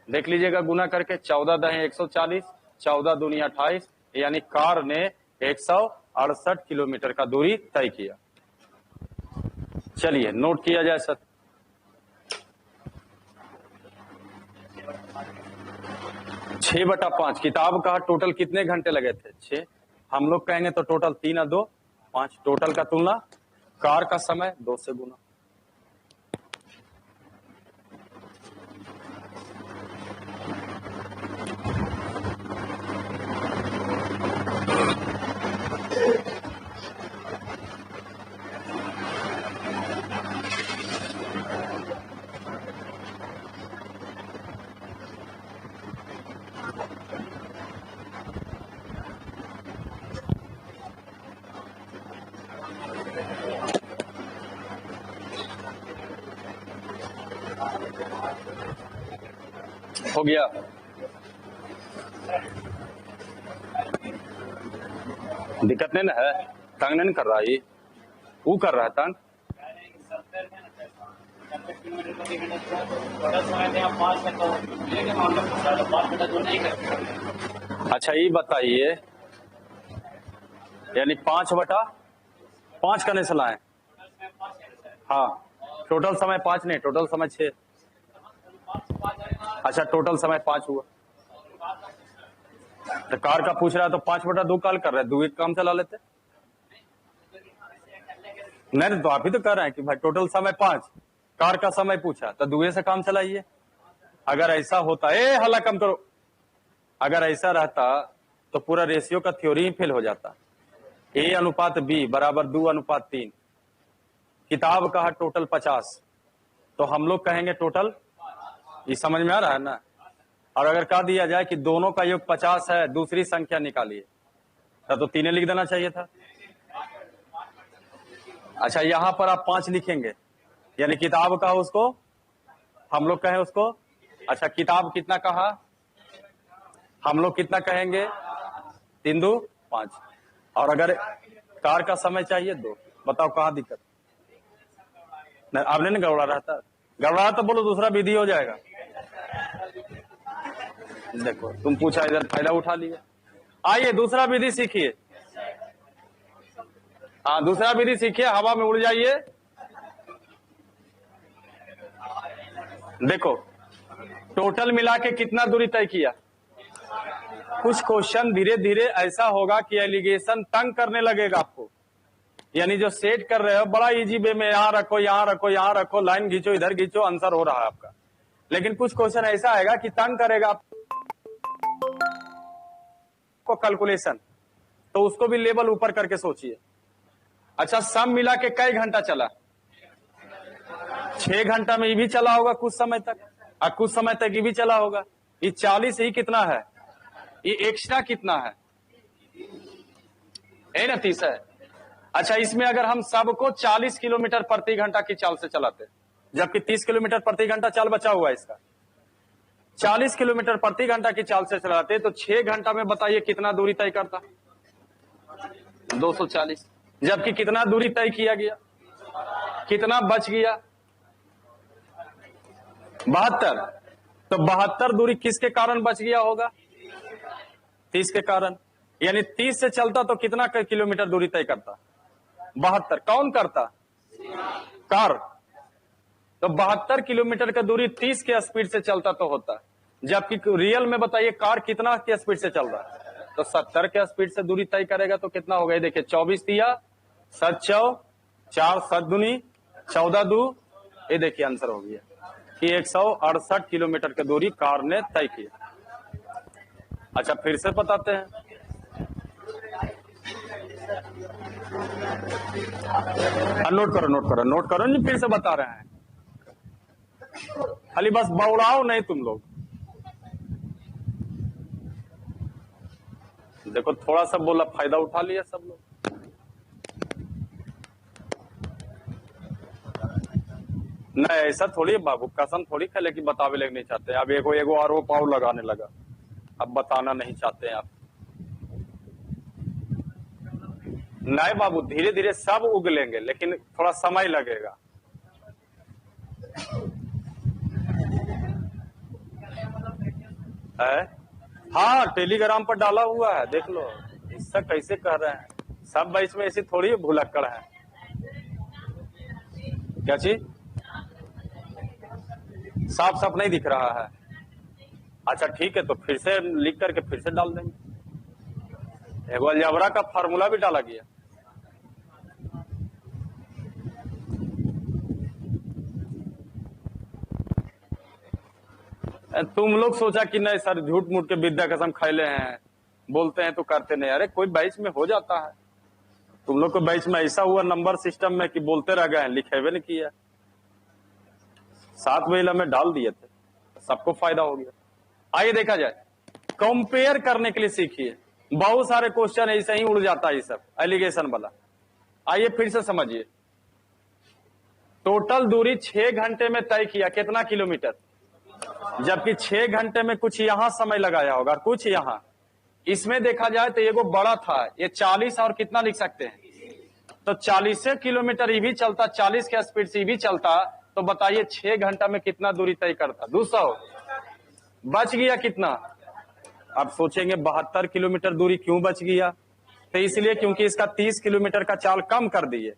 Speaker 1: देख लीजिएगा गुना करके। 14×10 140, 14×2 28, यानी कार ने 168 किलोमीटर का दूरी तय किया। चलिए नोट किया जाए सर। छह बटा 5 किताब का टोटल कितने घंटे लगे थे, 6। हम लोग कहेंगे तो टोटल 3 और 2 5। टोटल का तुलना कार का समय 2 से गुना। हो गया। दिक्कत नहीं ना है, तंग नहीं कर रहा, ये वो कर रहा है तंग। अच्छा ये बताइए, यानी 5/5 करने से लाए। हाँ टोटल समय 5 नहीं, टोटल समय 6। अच्छा टोटल समय 5 हुआ, तो कार का पूछ रहा है तो 5/2 कॉल कर रहे हैं, 2 एक काम चला लेते। नहीं तो आप ही तो कह रहे हैं कि भाई टोटल समय 5, कार का समय पूछा तो 2 से काम चलाइए। अगर ऐसा होता, हल्ला कम करो, अगर ऐसा रहता तो पूरा रेशियो का थ्योरी ही फेल हो जाता। A/B = 2/3। किताब का टोटल 50, तो हम लोग कहेंगे टोटल, ये समझ में आ रहा है ना। और अगर कह दिया जाए कि दोनों का योग 50 है, दूसरी संख्या निकालिए, तो 3 लिख देना चाहिए था। अच्छा यहां पर आप 5 लिखेंगे, यानी किताब का उसको हम लोग कहें उसको। अच्छा किताब कितना कहा, हम लोग कितना कहेंगे, 3×2 5। और अगर कार का समय चाहिए 2, बताओ कहाँ दिक्कत। नहीं आपने नहीं गड़बड़ा रहता, गड़बड़ा तो बोलो दूसरा विधि हो जाएगा। देखो तुम पूछा इधर फायदा उठा लिया। आइए दूसरा विधि सीखिए। हाँ दूसरा विधि सीखिए, हवा में उड़ जाइए। देखो टोटल मिला के कितना दूरी तय किया। कुछ क्वेश्चन धीरे धीरे ऐसा होगा कि एलिगेशन तंग करने लगेगा आपको, यानी जो सेट कर रहे हो बड़ा इजी वे में, यहां रखो यहां रखो यहां रखो, लाइन खींचो इधर खींचो, आंसर हो रहा है आपका। लेकिन कुछ क्वेश्चन ऐसा आएगा कि तंग करेगा आपको कैलकुलेशन, तो उसको भी लेवल ऊपर करके सोचिए। अच्छा सब मिला के कई घंटा चला, 6 घंटा में ये भी चला होगा कुछ समय तक, और कुछ समय तक ये भी चला होगा। ये 40 ही कितना है, ये एक्स्ट्रा कितना है ना, 30 है। अच्छा इसमें अगर हम सबको 40 किलोमीटर प्रति घंटा की चाल से चलाते, जबकि 30 किलोमीटर प्रति घंटा चाल बचा हुआ है इसका, 40 किलोमीटर प्रति घंटा की चाल से चलाते तो 6 घंटा में बताइए कितना दूरी तय करता, 240। जबकि कितना दूरी तय किया गया, कितना बच गया? 72। तो 72 दूरी किसके कारण बच गया होगा? 30 के कारण। यानी 30 से चलता तो कितना किलोमीटर दूरी तय करता? 72। कौन करता? कार। तो 72 किलोमीटर का दूरी 30 के स्पीड से चलता तो होता, जबकि रियल में बताइए कार कितना के स्पीड से चल रहा है? तो 70 के स्पीड से दूरी तय करेगा तो कितना होगा? ये देखिए 24 दिया, 7 चौ 4 7 दूनी 14 दू, ये देखिए आंसर हो गया कि 168 किलोमीटर की दूरी कार ने तय किया। अच्छा फिर से बताते हैं। नोट करो नोट करो नोट करो नहीं, फिर से बता रहे हैं, खाली बस बौड़ाओ नहीं तुम लोग। देखो थोड़ा सा बोला फायदा उठा लिया सब लोग। नहीं ऐसा थोड़ी है बाबू, कसम थोड़ी खेले कि बतावे लग नहीं चाहते। अब एगो एगो आरो पाव लगाने लगा, अब बताना नहीं चाहते आप। नहीं बाबू, धीरे धीरे सब उगलेंगे, लेकिन थोड़ा समय लगेगा। है? हाँ टेलीग्राम पर डाला हुआ है, देख लो। इससे कैसे कह रहे हैं, सब बीच में ऐसी थोड़ी भुलक्कड़ है। क्या चीज? साफ साफ नहीं दिख रहा है? अच्छा ठीक है, तो फिर से लिख करके फिर से डाल देंगे। एगो अलजेब्रा का फार्मूला भी डाला गया। तुम लोग सोचा कि नहीं सर झूठ मूठ के विद्या कसम खैले हैं, बोलते हैं तो करते नहीं। अरे कोई बैच में हो जाता है, तुम लोग को बैच में ऐसा हुआ नंबर सिस्टम में कि बोलते रह गए, लिखेवे नहीं किया। 7 महिला में डाल दिए थे, सबको फायदा हो गया। आइए देखा जाए, कंपेयर करने के लिए सीखिए। बहुत सारे क्वेश्चन ऐसे ही उड़ जाता है ये सब एलिगेशन वाला। आइए फिर से समझिए। टोटल दूरी 6 घंटे में तय किया, कितना किलोमीटर? जबकि 6 घंटे में कुछ यहां समय लगाया होगा, कुछ यहां। इसमें देखा जाए तो ये वो बड़ा था, ये 40 और कितना लिख सकते हैं? तो 40 किलोमीटर ये भी चलता, 40 के स्पीड से ये भी चलता, तो बताइए 6 घंटा में कितना दूरी तय करता? 200। बच गया कितना? आप सोचेंगे 72 किलोमीटर दूरी क्यों बच गया? तो इसलिए क्योंकि इसका 30 किलोमीटर का चाल कम कर दिए।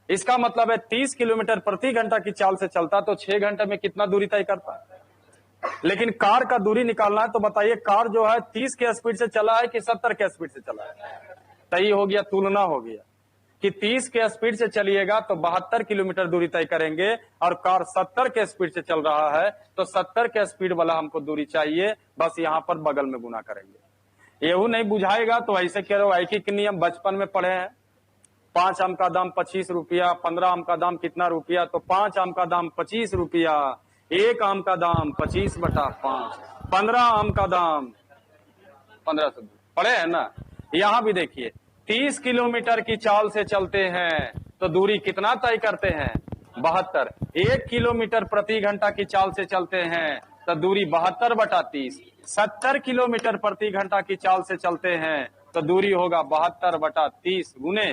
Speaker 1: इसका मतलब है 30 किलोमीटर प्रति घंटा की चाल से चलता तो 6 घंटे में कितना दूरी तय करता? लेकिन कार का दूरी निकालना है तो बताइए कार जो है 30 के स्पीड से चला है कि 70 के स्पीड से चला है? तय हो गया, तुलना हो गया कि 30 के स्पीड से चलिएगा तो 72 किलोमीटर दूरी तय करेंगे, और कार 70 के स्पीड से चल रहा है तो 70 के स्पीड वाला हमको दूरी चाहिए, बस यहाँ पर बगल में गुना करेंगे। येहू नहीं बुझाएगा तो ऐसे कह रहे हो ऐकिक नियम बचपन में पढ़े हैं। 5 आम का दाम 25 रुपया, 15 आम का दाम कितना रुपया? तो 5 आम का दाम 25 रुपया, 1 आम का दाम 25/5, 15 आम का दाम 1500। पढ़े हैं ना? यहाँ भी देखिए 30 किलोमीटर की चाल से चलते हैं तो दूरी कितना तय करते हैं? 72। 1 किलोमीटर प्रति घंटा की चाल से चलते हैं तो दूरी 72/30। 70 किलोमीटर प्रति घंटा की चाल से चलते हैं तो दूरी होगा 72/30 गुने,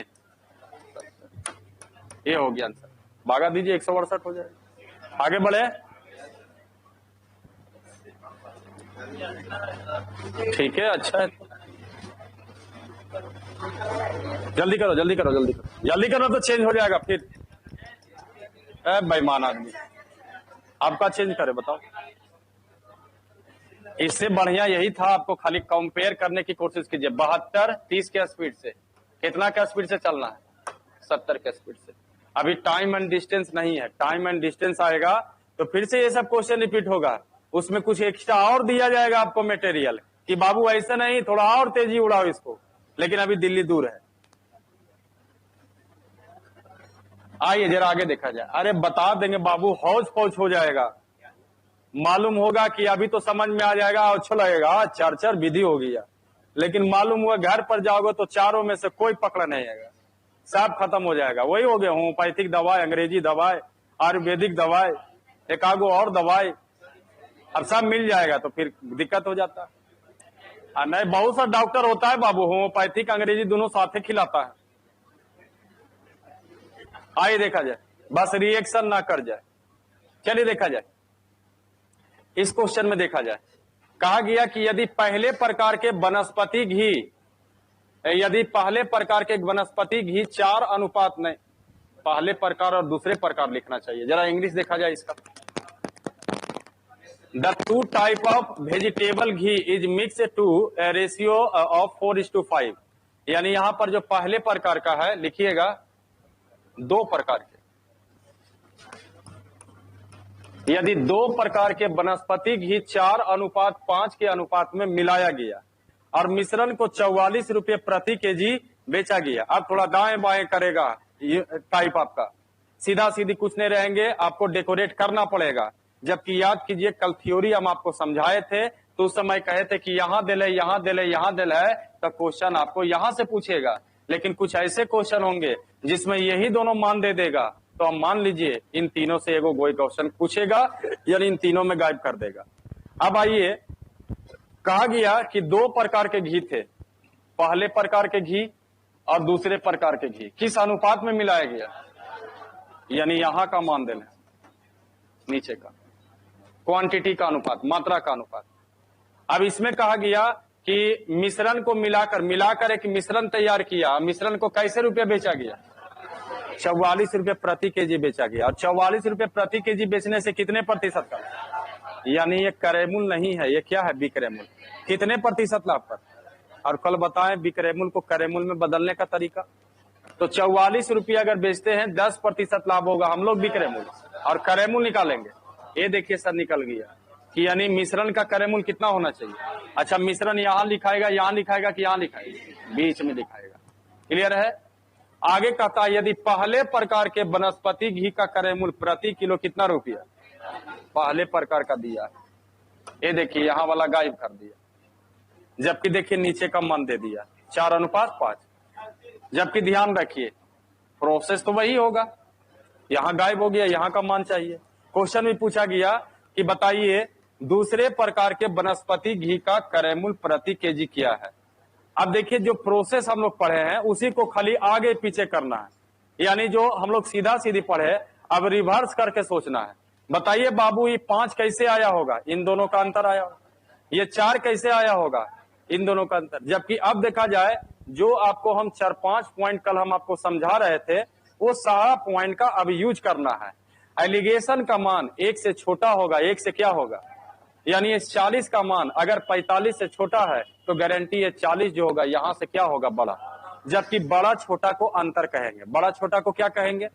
Speaker 1: ये हो गया आंसर। भागा दीजिए 168 हो जाएगा। आगे बढ़े, ठीक है, अच्छा है। जल्दी करो जल्दी करो जल्दी करो जल्दी करो, तो चेंज हो जाएगा फिर। बेईमान आदमी, आपका चेंज करे बताओ। इससे बढ़िया यही था, आपको खाली कंपेयर करने की कोशिश कीजिए। 72 30 के स्पीड से, कितना का स्पीड से चलना है? 70 के स्पीड से। अभी टाइम एंड डिस्टेंस नहीं है, टाइम एंड डिस्टेंस आएगा तो फिर से ये सब क्वेश्चन रिपीट होगा। उसमें कुछ एक्स्ट्रा और दिया जाएगा आपको मटेरियल कि बाबू ऐसे नहीं, थोड़ा और तेजी उड़ाओ इसको, लेकिन अभी दिल्ली दूर है। आइए जरा आगे देखा जाए। अरे बता देंगे बाबू, हौज पौच हो जाएगा, मालूम होगा कि अभी तो समझ में आ जाएगा, अच्छा लगेगा, चर्चा विधि हो गया, लेकिन मालूम हुआ घर पर जाओगे तो चारों में से कोई पकड़ नहीं आएगा, सब खत्म हो जाएगा। वही हो गया, होम्योपैथिक दवाई, अंग्रेजी दवाई, आयुर्वेदिक दवाई, एक आगो और दवाई, अब सब मिल जाएगा तो फिर दिक्कत हो जाता है। नहीं, बहुत सा डॉक्टर होता है बाबू, होम्योपैथिक अंग्रेजी दोनों साथ खिलाता है। आइए देखा जाए, बस रिएक्शन ना कर जाए। चलिए देखा जाए, इस क्वेश्चन में देखा जाए, कहा गया कि यदि पहले प्रकार के वनस्पति घी 4 अनुपात नहीं, पहले प्रकार और दूसरे प्रकार लिखना चाहिए। जरा इंग्लिश देखा जाए इसका। The 2 type of vegetable ghee is mix to ratio of 4:5। यानी यहां पर जो पहले प्रकार का है लिखिएगा 2 प्रकार के, यदि 2 प्रकार के वनस्पति घी 4:5 के अनुपात में मिलाया गया और मिश्रण को 44 रुपये प्रति केजी बेचा गया। अब थोड़ा दाएं बाएं करेगा टाइप आपका, सीधा सीधी कुछ नहीं रहेंगे, आपको डेकोरेट करना पड़ेगा। जबकि याद कीजिए कल थ्योरी हम आपको समझाए थे तो उस समय कहे थे कि यहां दिल है, यहां दिल है, यहां दिल है, तो क्वेश्चन आपको यहां से पूछेगा। लेकिन कुछ ऐसे क्वेश्चन होंगे जिसमें यही दोनों मान दे देगा, तो हम मान लीजिए इन तीनों से एगो कोई क्वेश्चन पूछेगा, यानी इन तीनों में गायब कर देगा। अब आइए, कहा गया कि 2 प्रकार के घी थे, पहले प्रकार के घी और दूसरे प्रकार के घी किस अनुपात में मिलाया गया, यानी यहां का मान देना, नीचे का क्वांटिटी का अनुपात, मात्रा का अनुपात। अब इसमें कहा गया कि मिश्रण को मिलाकर एक मिश्रण तैयार किया। मिश्रण को कैसे रुपये बेचा गया, 44 रुपये प्रति केजी बेचा गया। और 44 रुपये प्रति केजी बेचने से कितने प्रतिशत का, यानी ये करेमूल नहीं है, ये क्या है, विक्रयमूल। कितने प्रतिशत लाभ पर, और कल बताएं विक्रयमूल को करेमूल में बदलने का तरीका। तो 44 रुपये अगर बेचते हैं 10% लाभ होगा, हम लोग विक्रयमूल और करेमूल निकालेंगे। ये देखिए सर निकल गया कि यानी मिश्रण का करेमूल कितना होना चाहिए। अच्छा, मिश्रण यहाँ लिखाएगा, यहाँ लिखाएगा कि यहाँ लिखाएगा, बीच में दिखाएगा। क्लियर है। आगे कहता है यदि पहले प्रकार के वनस्पति घी का करेमूल प्रति किलो कितना रुपया, पहले प्रकार का दिया, ये देखिए यहाँ वाला गायब कर दिया, जबकि देखिए नीचे का मान दे दिया 4:5। जबकि ध्यान रखिए प्रोसेस तो वही होगा, यहाँ गायब हो गया, यहाँ का मान चाहिए। क्वेश्चन में पूछा गया कि बताइए दूसरे प्रकार के वनस्पति घी का करेमूल प्रति केजी क्या है। अब देखिए जो प्रोसेस हम लोग पढ़े हैं उसी को खाली आगे पीछे करना है, यानी जो हम लोग सीधा सीधी पढ़े अब रिवर्स करके सोचना है। बताइए बाबू ये 5 कैसे आया होगा, इन दोनों का अंतर आया होगा। ये 4 कैसे आया होगा, इन दोनों का अंतर। जबकि अब देखा जाए जो आपको हम 4-5 पॉइंट कल हम आपको समझा रहे थे वो सारा पॉइंट का अब यूज करना है। एलिगेशन का मान 1 से छोटा होगा, 1 से क्या होगा, यानी इस 40 का मान अगर 45 से छोटा है तो गारंटी है 40 जो होगा यहाँ से क्या होगा, बड़ा। जबकि बड़ा छोटा को अंतर कहेंगे, बड़ा छोटा को क्या कहेंगे,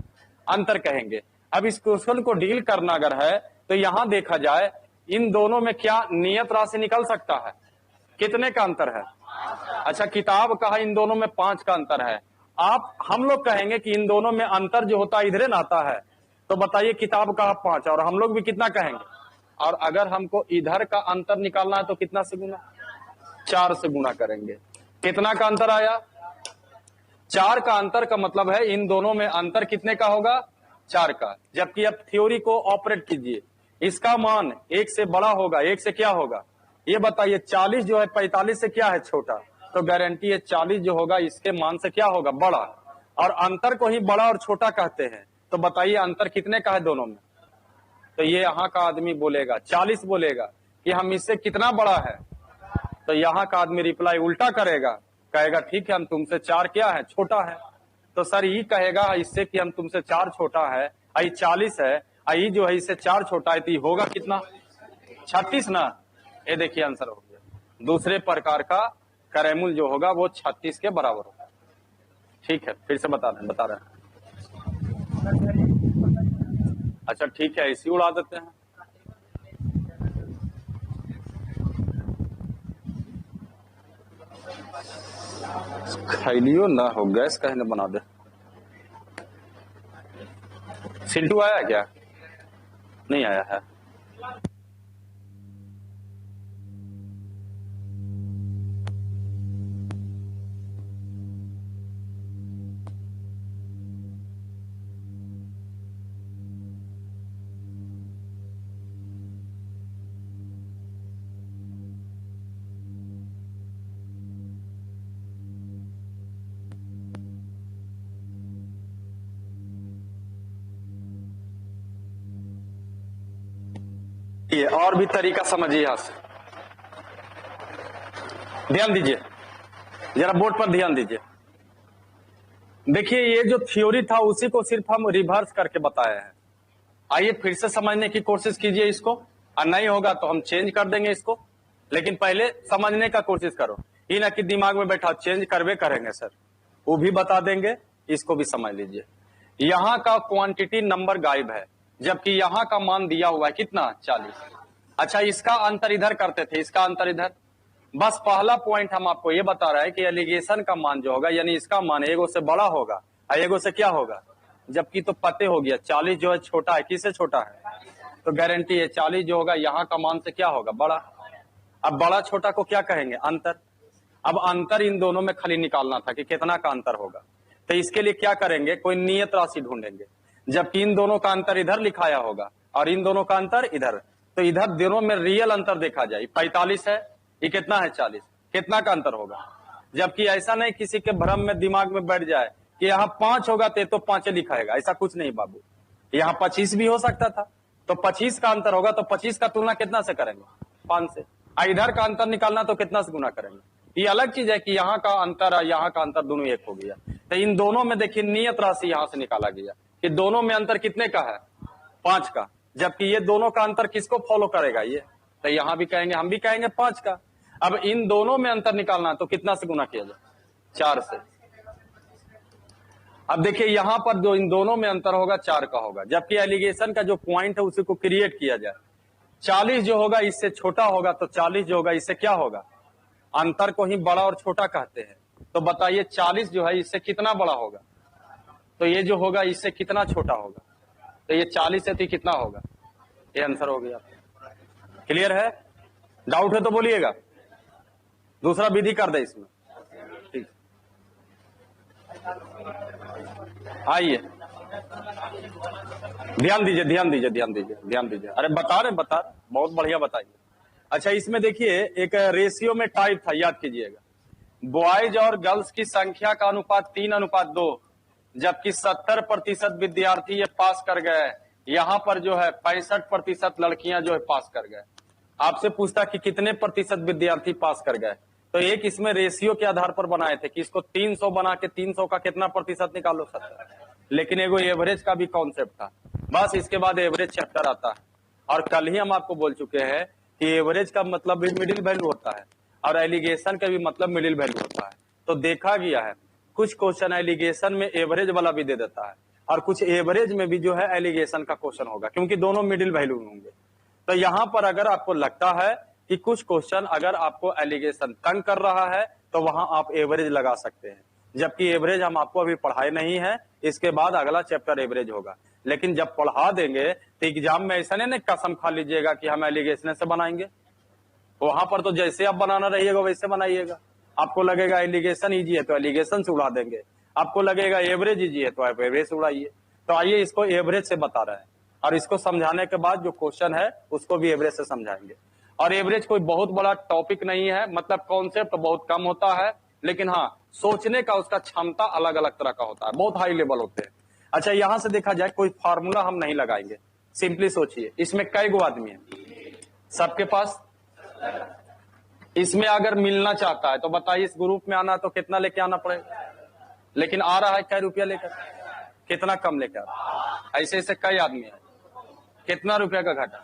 Speaker 1: अंतर कहेंगे। अब इस क्वेश्चन को डील करना अगर है तो यहाँ देखा जाए इन दोनों में क्या नियत राशि निकल सकता है, कितने का अंतर है। अच्छा, किताब कहा इन दोनों में 5 का अंतर है, हम लोग कहेंगे कि इन दोनों में अंतर जो होता है इधरे ना आता है। तो बताइए किताब कहा 5 और हम लोग भी कितना कहेंगे, और अगर हमको इधर का अंतर निकालना है तो कितना से गुना, 4 से गुना करेंगे। कितना का अंतर आया, 4 का अंतर का मतलब है इन दोनों में अंतर कितने का होगा, 4 का। जबकि अब थ्योरी को ऑपरेट कीजिए, इसका मान 1 से बड़ा होगा, 1 से क्या होगा, ये बताइए 40 जो है 45 से क्या है, छोटा। तो गारंटी है 40 जो होगा इसके मान से क्या होगा, बड़ा। और अंतर को ही बड़ा और छोटा कहते हैं। तो बताइए अंतर कितने का है दोनों में। तो ये यहाँ का आदमी बोलेगा 40 बोलेगा कि हम इससे कितना बड़ा है, तो यहाँ का आदमी रिप्लाई उल्टा करेगा, कहेगा ठीक है हम तुमसे 4 क्या है, छोटा है। तो सर ये कहेगा इससे कि हम तुमसे 4 छोटा है, आई 40 है, आई जो है इससे 4 छोटा है, तो ये होगा कितना, 36 ना। ये देखिए आंसर हो गया। दूसरे प्रकार का करेमूल जो होगा वो 36 के बराबर होगा। ठीक है, फिर से बता रहे हैं। अच्छा ठीक है, इसी उड़ा देते हैं। खैलियो ना हो, गैस कहने बना दे। सिंटू आया क्या, नहीं आया है। ये और भी तरीका समझिए, यहां से ध्यान दीजिए, जरा बोर्ड पर ध्यान दीजिए। देखिए ये जो थ्योरी था उसी को सिर्फ हम रिवर्स करके बताए हैं। आइए फिर से समझने की कोशिश कीजिए इसको, और नहीं होगा तो हम चेंज कर देंगे इसको, लेकिन पहले समझने का कोशिश करो। ये ना कि दिमाग में बैठा चेंज करवे करेंगे सर, वो भी बता देंगे, इसको भी समझ लीजिए। यहाँ का क्वांटिटी नंबर गायब है, जबकि यहाँ का मान दिया हुआ है कितना, 40। अच्छा इसका अंतर इधर करते थे, इसका अंतर इधर। बस पहला पॉइंट हम आपको ये बता रहे हैं कि एलिगेशन का मान जो होगा, यानी इसका मान एगो से बड़ा होगा और एगो से क्या होगा, जबकि तो पते हो गया 40 जो है छोटा है, किससे छोटा है, तो गारंटी है 40 जो होगा यहाँ का मान से क्या होगा, बड़ा। अब बड़ा छोटा को क्या कहेंगे, अंतर। अब अंतर इन दोनों में खाली निकालना था कि कितना का अंतर होगा, तो इसके लिए क्या करेंगे, कोई नियत राशि ढूंढेंगे। जबकि इन दोनों का अंतर इधर लिखाया होगा और इन दोनों का अंतर इधर, तो इधर दोनों में रियल अंतर देखा जाए, 45 है, ये कितना है 40, कितना का अंतर होगा। जबकि ऐसा नहीं किसी के भ्रम में दिमाग में बैठ जाए कि यहाँ 5 होगा तो 5 लिखाएगा, ऐसा कुछ नहीं बाबू। यहाँ 25 भी हो सकता था, तो 25 का अंतर होगा तो 25 का तुलना कितना से करेंगे, 5 से। इधर का अंतर निकालना तो कितना से गुना करेंगे। ये अलग चीज है कि यहाँ का अंतर और यहाँ का अंतर दोनों एक हो गया, तो इन दोनों में देखिए नियत राशि यहाँ से निकाला गया कि दोनों में अंतर कितने का है, 5 का। जबकि ये दोनों का अंतर किसको फॉलो करेगा, ये तो यहाँ भी कहेंगे, हम भी कहेंगे 5 का। अब इन दोनों में अंतर निकालना तो कितना से गुना किया जाए, 4 से। अब देखिए यहाँ पर जो इन दोनों में अंतर होगा 4 का होगा, जबकि एलिगेशन का जो पॉइंट है उसी को क्रिएट किया जाए। 40 जो होगा इससे छोटा होगा, तो 40 जो होगा इससे क्या होगा, अंतर को ही बड़ा और छोटा कहते हैं। तो बताइए 40 जो है इससे कितना बड़ा होगा, तो ये जो होगा इससे कितना छोटा होगा, तो ये 40 से तो कितना होगा, ये आंसर हो गया। क्लियर है, डाउट है तो बोलिएगा, दूसरा विधि कर दे इसमें, ठीक। आइए ध्यान दीजिए, ध्यान दीजिए, ध्यान दीजिए, ध्यान दीजिए, अरे बता रहे, बहुत बढ़िया बताइए। अच्छा इसमें देखिए एक रेशियो में टाइप था, याद कीजिएगा, बॉयज और गर्ल्स की संख्या का अनुपात 3:2, जबकि 70% विद्यार्थी ये पास कर गए। यहाँ पर जो है 65% लड़कियां जो है पास कर गए। आपसे पूछता कि कितने प्रतिशत विद्यार्थी पास कर गए, तो एक इसमें रेशियो के आधार पर बनाए थे कि इसको 300 बना के 300 का कितना प्रतिशत निकालो, 70। लेकिन एगो एवरेज का भी कॉन्सेप्ट था, बस इसके बाद एवरेज चैप्टर आता है। और कल ही हम आपको बोल चुके हैं कि एवरेज का मतलब भी मिडिल वैल्यू होता है और एलिगेशन का भी मतलब मिडिल वैल्यू होता है। तो देखा गया है कुछ क्वेश्चन एलिगेशन में एवरेज वाला भी दे देता है और कुछ एवरेज में भी जो है एलिगेशन का क्वेश्चन होगा, क्योंकि दोनों मिडिल वैल्यू होंगे। तो यहाँ पर अगर आपको लगता है कि कुछ क्वेश्चन अगर आपको एलिगेशन तंग कर रहा है तो वहां आप एवरेज लगा सकते हैं, जबकि एवरेज हम आपको अभी पढ़ाए नहीं है, इसके बाद अगला चैप्टर एवरेज होगा। लेकिन जब पढ़ा देंगे तो एग्जाम में ऐसा नहीं कसम खा लीजिएगा कि हम एलिगेशन से बनाएंगे। वहां पर तो जैसे आप बनाना रहिएगा वैसे बनाइएगा। आपको लगेगा एलिगेशन इजी है तो एलिगेशन से उड़ा देंगे, आपको लगेगा एवरेज इजी है तो आप एवरेज से उड़ाइए। तो आइए इसको एवरेज से बता रहे हैं और इसको समझाने के बाद जो क्वेश्चन है उसको भी एवरेज से समझाएंगे। और एवरेज कोई बहुत बड़ा टॉपिक नहीं है, मतलब कॉन्सेप्ट बहुत कम होता है, लेकिन हाँ सोचने का उसका क्षमता अलग अलग तरह का होता है, बहुत हाई लेवल होते हैं। अच्छा यहां से देखा जाए कोई फार्मूला हम नहीं लगाएंगे, सिंपली सोचिए इसमें कई गो आदमी है, सबके पास। इसमें अगर मिलना चाहता है तो बताइए इस ग्रुप में आना तो कितना लेके आना पड़ेगा, लेकिन आ रहा है कई रुपया लेकर, कितना कम लेकर। ऐसे ऐसे कई आदमी है, कितना रुपया का घाटा।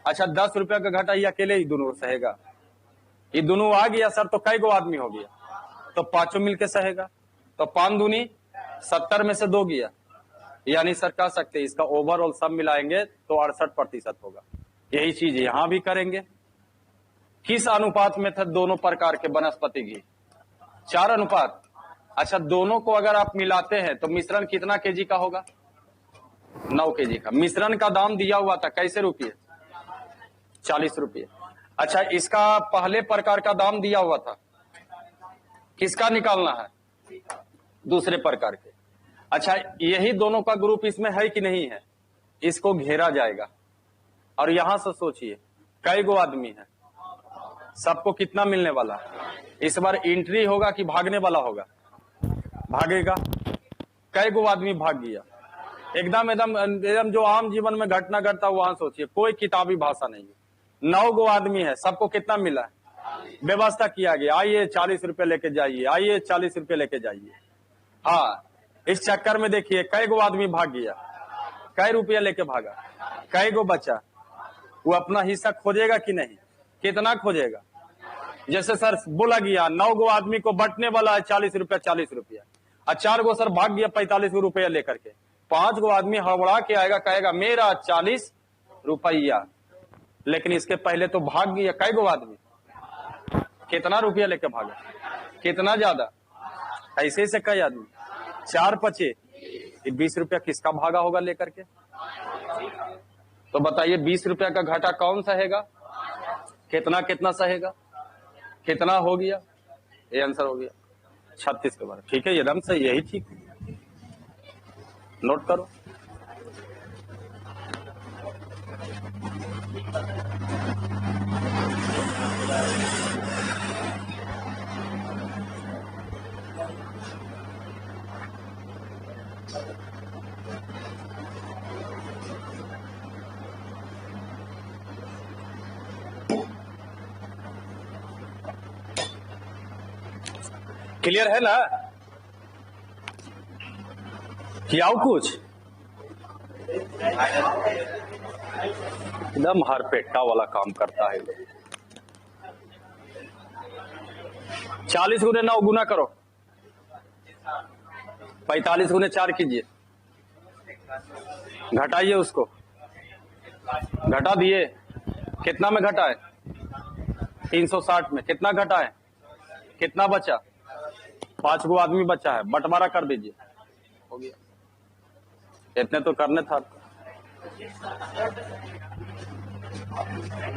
Speaker 1: अच्छा 10 रुपया का घाटा ये अकेले ही दोनों सहेगा, ये दोनों आ गया सर तो कई गो आदमी हो गया, तो पांचों मिलके सहेगा, तो 5 दूनी 70 में से 2 गया, यानी सर कह सकते हैं इसका ओवरऑल सब मिलाएंगे तो 68% होगा। यही चीज यहां भी करेंगे। किस अनुपात में थे दोनों प्रकार के वनस्पति घी, 4 अनुपात। अच्छा दोनों को अगर आप मिलाते हैं तो मिश्रण कितना केजी का होगा, 9 केजी का। मिश्रण का दाम दिया हुआ था कैसे रुपये, 40 रुपये। अच्छा इसका पहले प्रकार का दाम दिया हुआ था, किसका निकालना है, दूसरे प्रकार के। अच्छा यही दोनों का ग्रुप इसमें है कि नहीं है, इसको घेरा जाएगा। और यहां से सोचिए कई गो आदमी है, सबको कितना मिलने वाला है। इस बार एंट्री होगा कि भागने वाला होगा, भागेगा। कई गो आदमी भाग गया, एकदम एकदम एकदम जो आम जीवन में घटना घटता वहां सोचिए, कोई किताबी भाषा नहीं है, 9 गो आदमी है, सबको कितना मिला? व्यवस्था किया गया, आइए 40 रुपए लेके जाइए, आइए 40 रुपए लेके जाइए। हाँ, इस चक्कर में देखिए कई गो आदमी भाग गया, कई रुपया लेके भागा, कई गो बचा। वो अपना हिस्सा खोजेगा कि नहीं? कितना खोजेगा? जैसे सर बोला गया 9 गो आदमी को बंटने वाला है 40 रुपया 40 रुपया, और 4 गो सर भाग गया 45 रुपया लेकर के। 5 गो आदमी हड़बड़ा के आएगा, कहेगा मेरा 40 रुपया, लेकिन इसके पहले तो भाग गया कई गो आदमी। कितना रुपया लेके भागा? कितना ज्यादा? ऐसे से कई आदमी, 4 बचे, 20 रुपया किसका भागा होगा लेकर के? तो बताइए 20 रुपया का घाटा कौन सहेगा? कितना कितना सहेगा? कितना हो गया? ये आंसर हो गया 36 के बारे। ठीक है, ये एकदम सही, यही ठीक, नोट करो। क्लियर है ना? कियाओ कुछ एकदम हरपेटा वाला काम करता है। 40 गुने 9 गुना करो, 45 गुने 4 कीजिए, घटाइए उसको, घटा दिए। कितना में घटा है? 360 में। कितना घटा है? कितना बचा? 5 गो आदमी बचा है, बंटवारा कर दीजिए, हो गया। इतने तो करने था।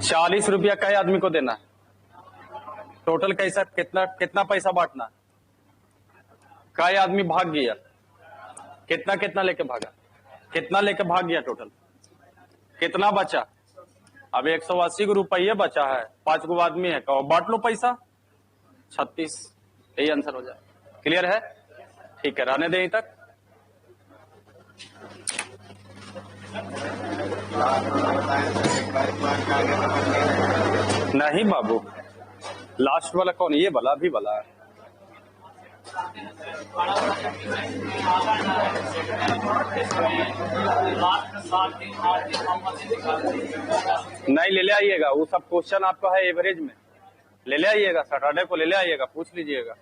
Speaker 1: 40 रुपया कई आदमी को देना है? टोटल कैसा, कितना कितना पैसा बांटना? कई आदमी भाग गया, कितना कितना लेके भागा? कितना लेके भाग गया टोटल? कितना बचा? अब 180 रुपये बचा है, 5 गो आदमी है, कहो बांट लो पैसा, 36। यही आंसर हो जाए। क्लियर है? ठीक है, रहने दें यहीं तक। नहीं बाबू, लास्ट वाला कौन? ये वाला, अभी वाला। नहीं, ले आइएगा, वो सब क्वेश्चन आपका है एवरेज में, ले आइएगा, सैटरडे को ले आइएगा, पूछ लीजिएगा।